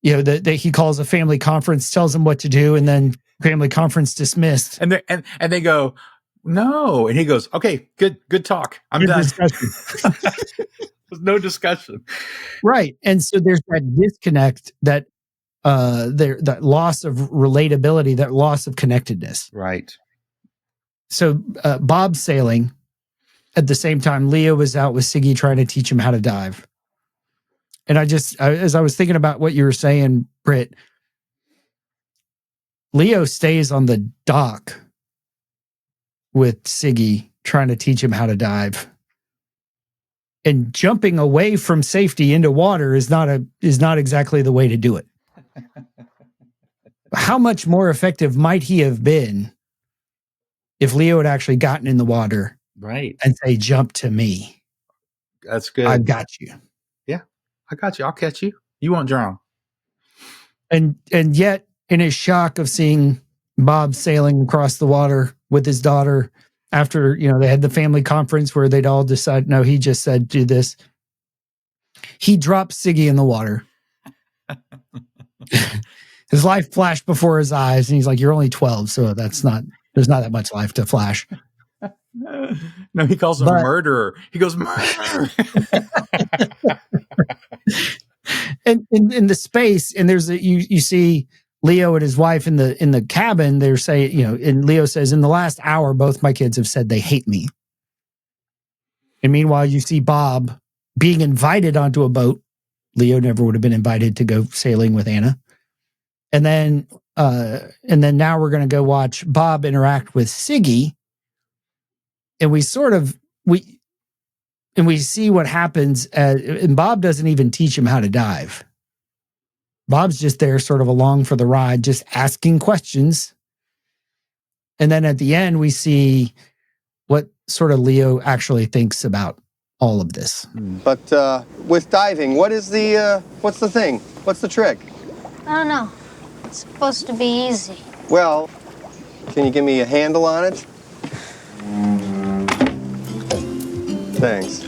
That he calls a family conference, tells them what to do, and then family conference dismissed. And they go, no. And he goes, okay, good talk. I'm done. There's no discussion. Right. And so there's that disconnect, that loss of relatability, that loss of connectedness. Right. So Bob's sailing. At the same time, Leo was out with Siggy trying to teach him how to dive. And as I was thinking about what you were saying, Britt, Leo stays on the dock with Siggy trying to teach him how to dive. And jumping away from safety into water is not exactly the way to do it. How much more effective might he have been if Leo had actually gotten in the water, right, and say, jump to me? That's good. I've got you. Yeah, I got you. I'll catch you. You won't drown. And yet in his shock of seeing Bob sailing across the water with his daughter after, they had the family conference where they'd all decide, no, he just said, do this. He dropped Siggy in the water. His life flashed before his eyes, and he's like, "You're only 12, so there's not that much life to flash." No, he calls him a murderer. He goes, murderer. And in the space, and there's you see Leo and his wife in the cabin. They're saying, and Leo says, "In the last hour, both my kids have said they hate me." And meanwhile, you see Bob being invited onto a boat. Leo never would have been invited to go sailing with Anna. And then now we're going to go watch Bob interact with Siggy, and we see what happens. And Bob doesn't even teach him how to dive. Bob's just there, sort of along for the ride, just asking questions. And then at the end, we see what sort of Leo actually thinks about all of this. But with diving, what's the thing? What's the trick? I don't know. It's supposed to be easy. Well, can you give me a handle on it? Thanks.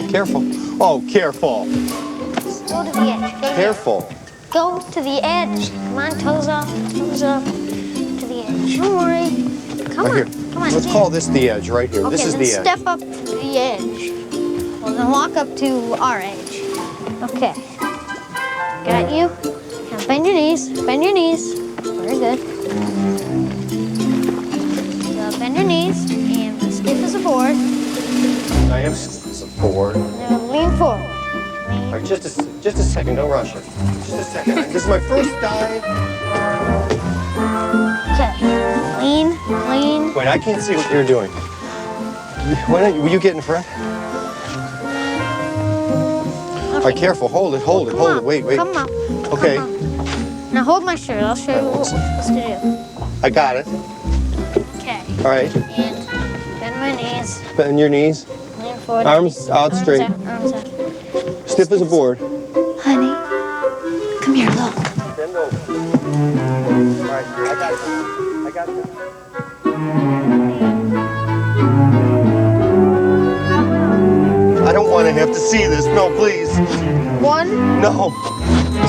Careful. Oh, careful. Just go to the edge. Go Careful. Go to the edge. Come on, toes up, to the edge. Don't worry. Come Right on. here. Come on. Let's call this the edge right here. Okay, This is then the edge. step up to the edge. Well, then walk up to our edge. Okay. Got you. Now bend your knees. Bend your knees. Very good. So bend your knees and be stiff as a board. I am forward. Now lean forward. All right, just a second. Don't rush it. Just a second. This is my first dive. Okay. Lean. Wait, I can't see what you're doing. Will you get in front? All right, careful. Hold it. Wait. Come up. Okay. Come up. Now hold my shirt. I'll show you what we're supposed to do. I got it. Okay. All right. And bend my knees. Bend your knees. Lean forward. Arms out straight. Arms out. Stiff as a board. Honey, come here, look. Bend over. All right, I got it. I don't want to have to see this. No, please. 1, No.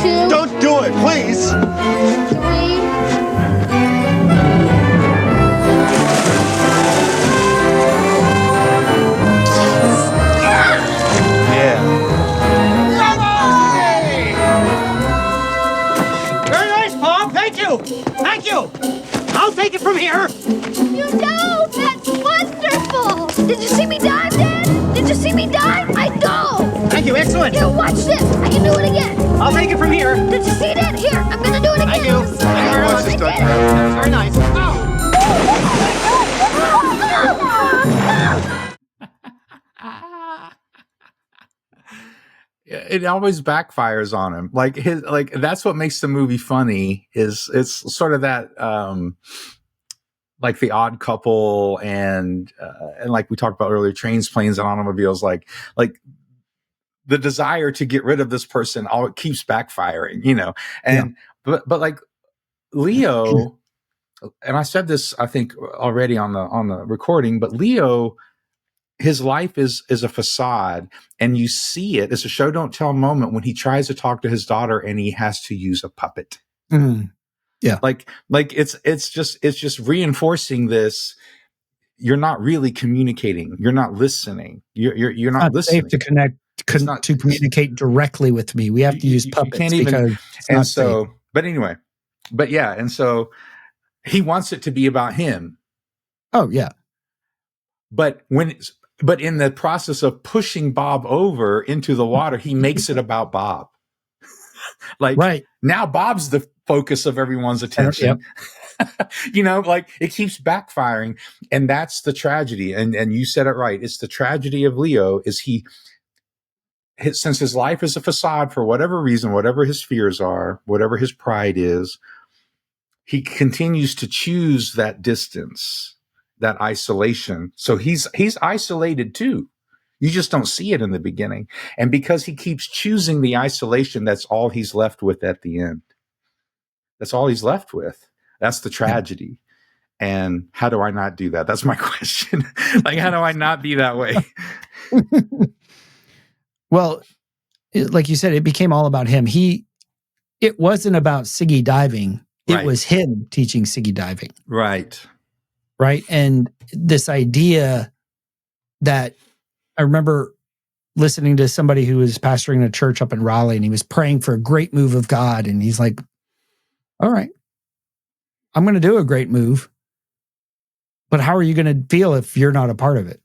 2, Don't do it, please. 3. Yeah. Very nice, Bob. Thank you. I'll take it from here. You know, that's wonderful. Did you see me dive, Dad? Did you see me dive? I know. Thank you. Excellent. Here, watch this. I can do it again. I'll take it from here. Did you see that? Here, I'm gonna do it again. I do. Watch this, Doug. Very nice. It always backfires on him. That's what makes the movie funny. Is it's sort of that like The Odd Couple and like we talked about earlier, Trains, Planes, and Automobiles. Like the desire to get rid of this person, it keeps backfiring, And but like Leo, and I said this I think already on the recording, but Leo, his life is a facade, and you see it. It's a show don't tell moment when he tries to talk to his daughter and he has to use a puppet. Mm. Yeah. Like it's just reinforcing this. You're not really communicating. You're not listening. You're not listening. Safe to connect to communicate directly with me. We have to use puppets because it's not safe. But anyway, and so he wants it to be about him. Oh yeah. But in the process of pushing Bob over into the water, he makes it about Bob. Right. Now Bob's the focus of everyone's attention. Yep. It keeps backfiring. And that's the tragedy. And you said it right. It's the tragedy of Leo is since his life is a facade for whatever reason, whatever his fears are, whatever his pride is, he continues to choose that distance, that isolation. So he's isolated too. You just don't see it in the beginning. And because he keeps choosing the isolation, that's all he's left with at the end. That's all he's left with. That's the tragedy. And how do I not do that? That's my question. Like, how do I not be that way? Well, like you said, it became all about him. It wasn't about Siggy diving. It was him teaching Siggy diving. Right. Right. And this idea that I remember listening to somebody who was pastoring a church up in Raleigh, and he was praying for a great move of God. And he's like, all right, I'm going to do a great move, but how are you going to feel if you're not a part of it?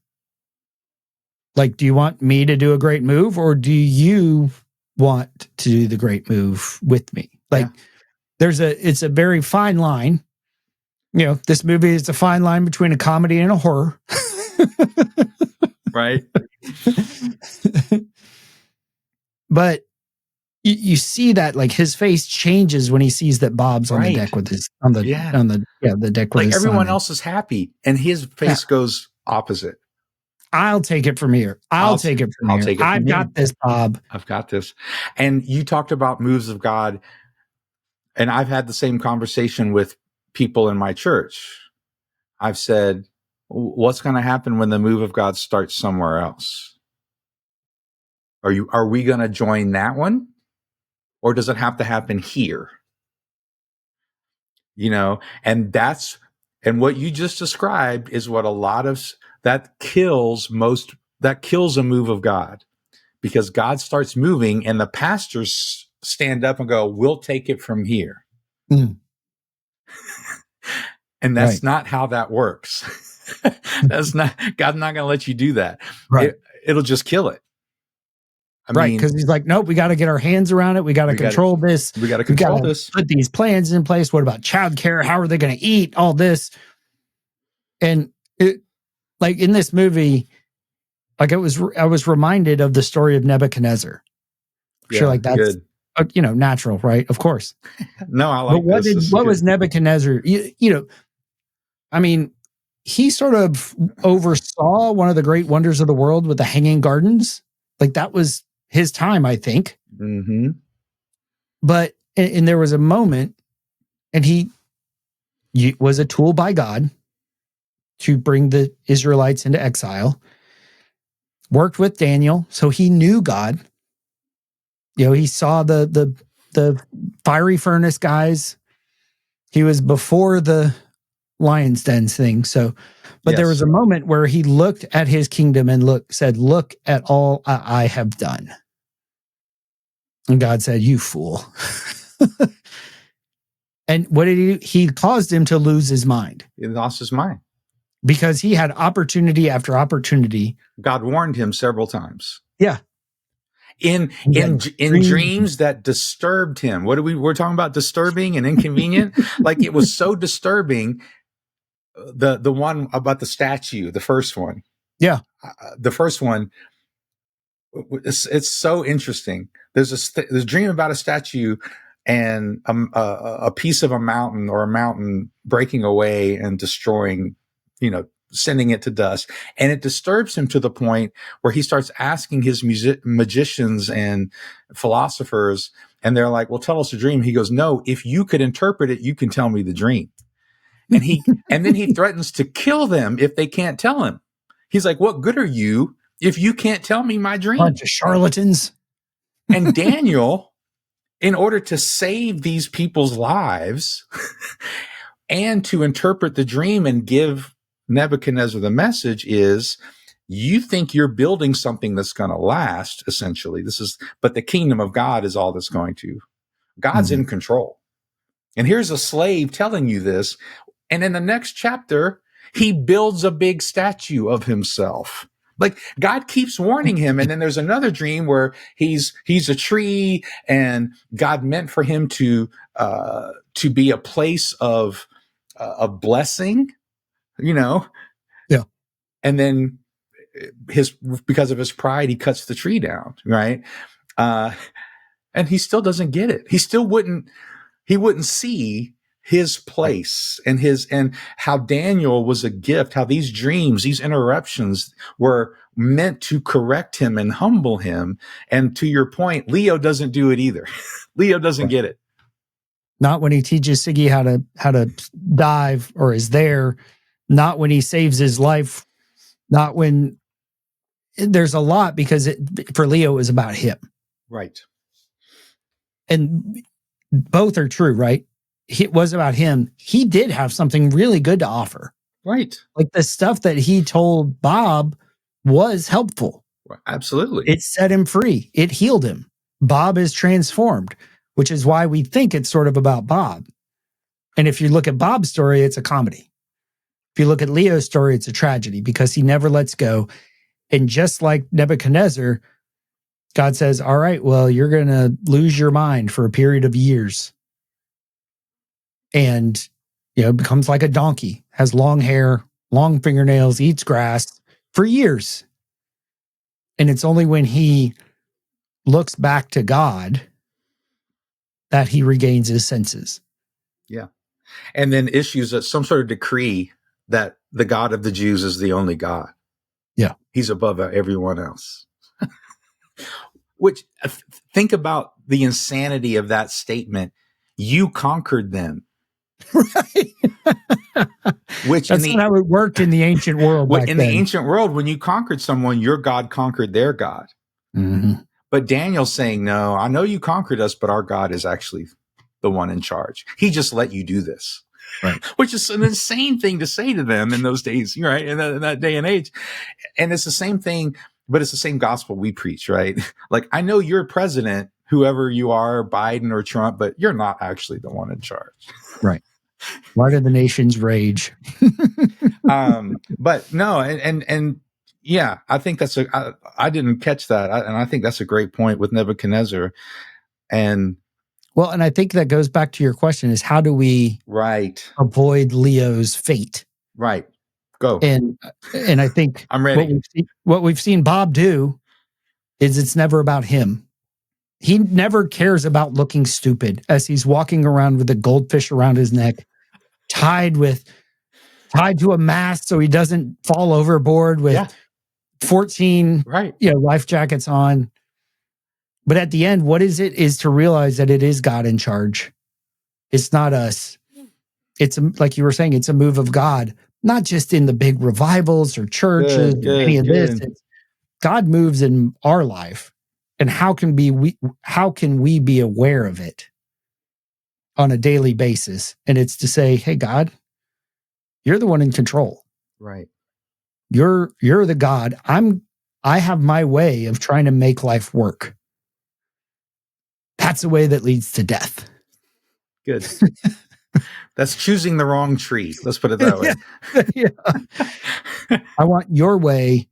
Like, do you want me to do a great move, or do you want to do the great move with me? Like, it's a very fine line. You know, this movie is a fine line between a comedy and a horror. Right. But you see that, like, his face changes when he sees that Bob's on the deck with his the deck with like his everyone son. else is happy, and his face goes opposite. I'll take it from here. I'll take it from here. I've got this, Bob. I've got this. And you talked about moves of God, and I've had the same conversation with people in my church. I've said, what's going to happen when the move of God starts somewhere else? Are we going to join that one? Or does it have to happen here? You know, and what you just described is what a lot of that kills a move of God, because God starts moving and the pastors stand up and go, we'll take it from here. Mm. And that's not how that works. God's not going to let you do that. Right. It'll just kill it. I mean, because he's like, nope, we got to get our hands around it. We got to control this. We got to control this. Put these plans in place. What about childcare? How are they going to eat? All this. And like in this movie, like I was reminded of the story of Nebuchadnezzar. Sure, like that's natural, right? Of course. No, I like. But what was Nebuchadnezzar? I mean, he sort of oversaw one of the great wonders of the world with the Hanging Gardens. Like that was his time, I think. Mm-hmm. But and there was a moment, and he was a tool by God to bring the Israelites into exile. Worked with Daniel, so he knew God. You know, he saw the fiery furnace guys. He was before the lion's den thing. So, but there was a moment where he looked at his kingdom and said, "Look at all I have done." And God said, "You fool." And what did he do? He caused him to lose his mind. He lost his mind. Because he had opportunity after opportunity. God warned him several times. Yeah. In dreams that disturbed him. We're talking about disturbing and inconvenient. Like it was so disturbing. The one about the statue, the first one. Yeah. The first one. It's so interesting. There's a dream about a statue and a piece of a mountain or a mountain breaking away and destroying, sending it to dust. And it disturbs him to the point where he starts asking his magicians and philosophers, and they're like, well, tell us a dream. He goes, no, if you could interpret it, you can tell me the dream. And then he threatens to kill them if they can't tell him. He's like, what good are you if you can't tell me my dream? Bunch of charlatans. And Daniel, in order to save these people's lives and to interpret the dream and give Nebuchadnezzar the message is, you think you're building something that's going to last, essentially. But the kingdom of God is all that's going to. God's in control. And here's a slave telling you this. And in the next chapter, he builds a big statue of himself. Like God keeps warning him. And then there's another dream where he's a tree and God meant for him to be a place of blessing, Yeah. And then because of his pride, he cuts the tree down. Right. And he still doesn't get it. He wouldn't see his place and how Daniel was a gift, how these dreams, these interruptions were meant to correct him and humble him. And to your point, Leo doesn't do it either. Leo doesn't get it. not when he teaches Siggy how to dive or is there, not when he saves his life, not when there's a lot, because for Leo it was about him. Right. And both are true, right? It was about him. He did have something really good to offer. Right. Like the stuff that he told Bob was helpful. Absolutely. It set him free. It healed him. Bob is transformed, which is why we think it's sort of about Bob. And if you look at Bob's story, it's a comedy. If you look at Leo's story, it's a tragedy because he never lets go. And just like Nebuchadnezzar, God says, all right, well, you're going to lose your mind for a period of years. And, becomes like a donkey, has long hair, long fingernails, eats grass for years. And it's only when he looks back to God that he regains his senses. Yeah. And then issues some sort of decree that the God of the Jews is the only God. Yeah. He's above everyone else. Which, think about the insanity of that statement. You conquered them. Right. Which that's not how it worked in the ancient world. In the ancient world, when you conquered someone, your God conquered their God. Mm-hmm. But Daniel's saying, no, I know you conquered us, but our God is actually the one in charge. He just let you do this. Right. Which is an insane thing to say to them in those days, right? In that day and age. And it's the same thing, but it's the same gospel we preach, right? Like, I know you're president, whoever you are, Biden or Trump, but you're not actually the one in charge. Right. Why do the nations rage? But no, and yeah, I think I didn't catch that. And I think that's a great point with Nebuchadnezzar. And I think that goes back to your question is how do we avoid Leo's fate? Right. Go. And I think I'm ready. What we've seen Bob do is it's never about him. He never cares about looking stupid as he's walking around with a goldfish around his neck, tied to a mast so he doesn't fall overboard with 14 life jackets on. But at the end, what is to realize that it is God in charge. It's not us. It's like you were saying, it's a move of God, not just in the big revivals or churches or any of this. God moves in our life. And how can we be aware of it on a daily basis? And it's to say, hey, God, you're the one in control. Right. You're the God. I have my way of trying to make life work. That's a way that leads to death. Good. That's choosing the wrong tree. Let's put it that way. Yeah. I want your way,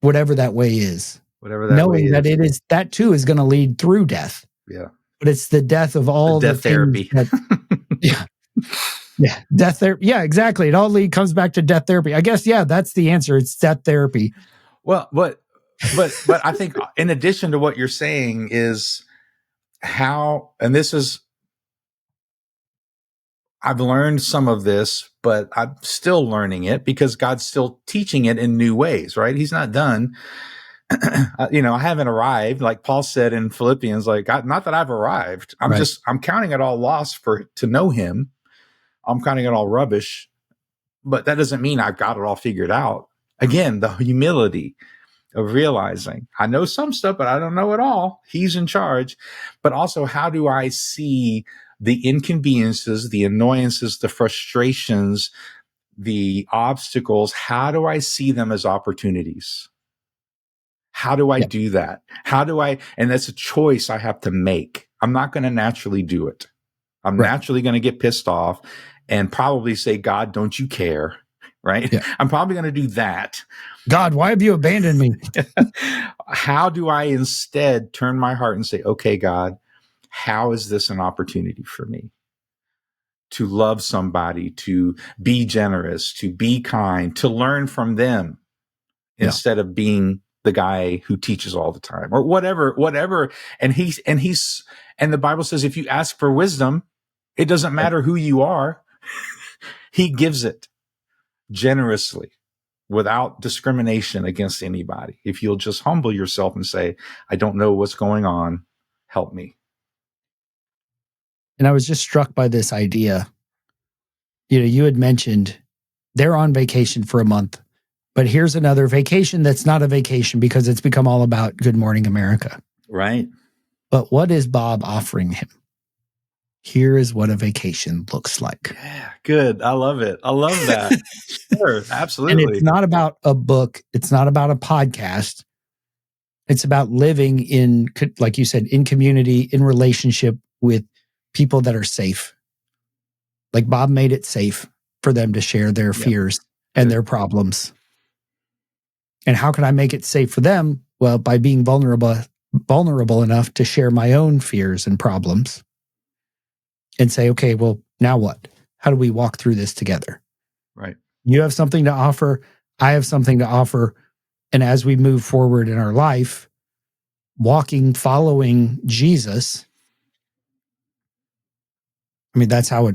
whatever that way is. Whatever that knowing way that is. it is, that too is going to lead through death. Yeah. But it's the death of all the death therapy. Death therapy. Yeah, exactly. It all comes back to death therapy. I guess, that's the answer. It's death therapy. Well, but I think in addition to what you're saying is how, and this is, I've learned some of this, but I'm still learning it because God's still teaching it in new ways, right? He's not done. I haven't arrived, like Paul said in Philippians, like, not that I've arrived. I'm counting it all loss to know him. I'm counting it all rubbish, but that doesn't mean I've got it all figured out. Again, the humility of realizing I know some stuff, but I don't know it all. He's in charge. But also, how do I see the inconveniences, the annoyances, the frustrations, the obstacles? How do I see them as opportunities? How do I do that? And that's a choice I have to make. I'm not going to naturally do it. I'm naturally going to get pissed off and probably say, God, don't you care? Right? Yeah. I'm probably going to do that. God, why have you abandoned me? How do I instead turn my heart and say, okay, God, how is this an opportunity for me to love somebody, to be generous, to be kind, to learn from them instead of being the guy who teaches all the time or whatever. And the Bible says, if you ask for wisdom, it doesn't matter who you are. He gives it generously without discrimination against anybody. If you'll just humble yourself and say, I don't know what's going on. Help me. And I was just struck by this idea. You had mentioned they're on vacation for a month, but here's another vacation that's not a vacation because it's become all about Good Morning America. Right. But what is Bob offering him? Here is what a vacation looks like. Yeah, good. I love it. I love that. Sure, absolutely. And it's not about a book. It's not about a podcast. It's about living in, like you said, in community, in relationship with people that are safe. Like Bob made it safe for them to share their fears and their problems. And how can I make it safe for them? Well, by being vulnerable enough to share my own fears and problems and say, okay, well, now what? How do we walk through this together? Right. You have something to offer. I have something to offer. And as we move forward in our life, following Jesus, I mean, that's how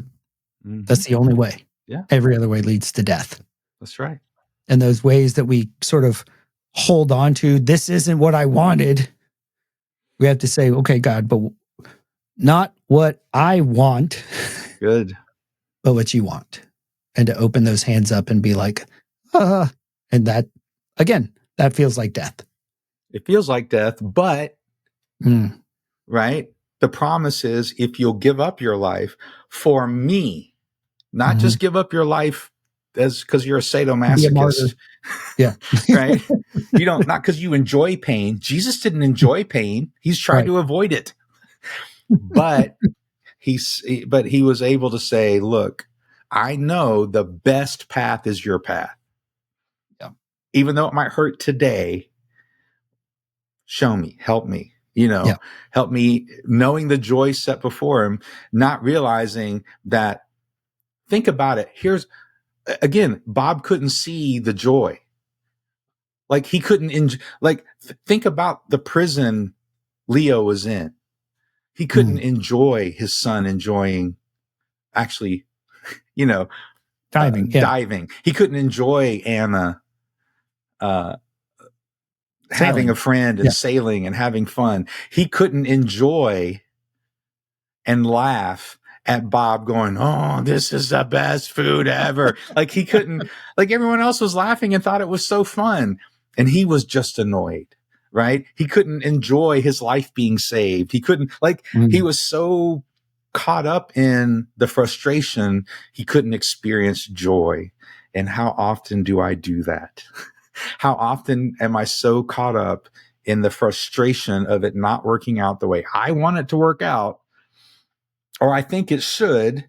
that's the only way. Yeah. Every other way leads to death. That's right. And those ways that we sort of hold on to, this isn't what I wanted. We have to say, okay, God, but not what I want. Good. But what you want. And to open those hands up and be like, and that, again, that feels like death. It feels like death, but, right? The promise is if you'll give up your life for me, not just give up your life because you're a sadomasochist. Yeah. Right? You don't, not because you enjoy pain. Jesus didn't enjoy pain. He's trying to avoid it. But he was able to say, look, I know the best path is your path. Yeah. Even though it might hurt today, show me, help me, help me knowing the joy set before him, not realizing that, think about it. Again, Bob couldn't see the joy. Like he couldn't, think about the prison Leo was in. He couldn't enjoy his son enjoying, actually, diving. He couldn't enjoy Anna having a friend and sailing and having fun. He couldn't enjoy and laugh at Bob going, oh, this is the best food ever. Like he couldn't, like everyone else was laughing and thought it was so fun. And he was just annoyed, right? He couldn't enjoy his life being saved. He couldn't, he was so caught up in the frustration, he couldn't experience joy. And how often do I do that? How often am I so caught up in the frustration of it not working out the way I want it to work out, or I think it should,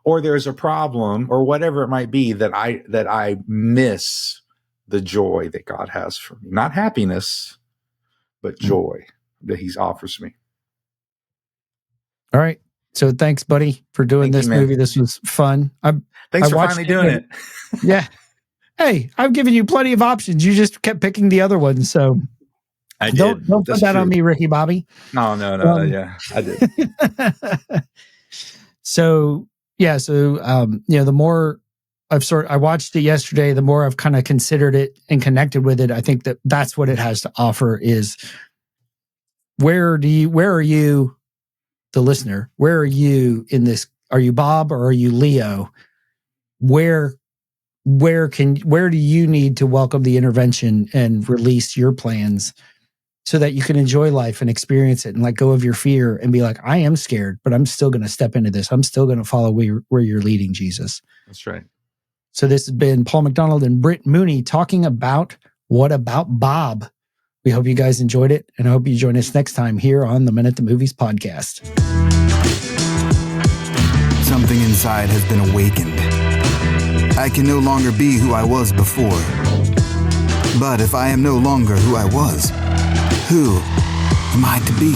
or there's a problem, or whatever it might be, that I miss the joy that God has for me. Not happiness, but joy that he offers me. All right. So thanks, buddy, for doing this movie. This was fun. Thanks for finally doing it. Yeah. Hey, I've given you plenty of options. You just kept picking the other one. So I did. Don't put that on me, Ricky Bobby. No. Yeah, I did. So the more I watched it yesterday, the more I've kind of considered it and connected with it. I think that's what it has to offer is where are you, the listener, where are you in this? Are you Bob or are you Leo? Where do you need to welcome the intervention and release your plans so that you can enjoy life and experience it and let go of your fear and be like, I am scared, but I'm still going to step into this. I'm still going to follow where you're leading, Jesus. That's right. So this has been Paul McDonald and Britt Mooney talking about What About Bob? We hope you guys enjoyed it, and I hope you join us next time here on the Minute the Movies podcast. Something inside has been awakened. I can no longer be who I was before. But if I am no longer who I was, who am I to be?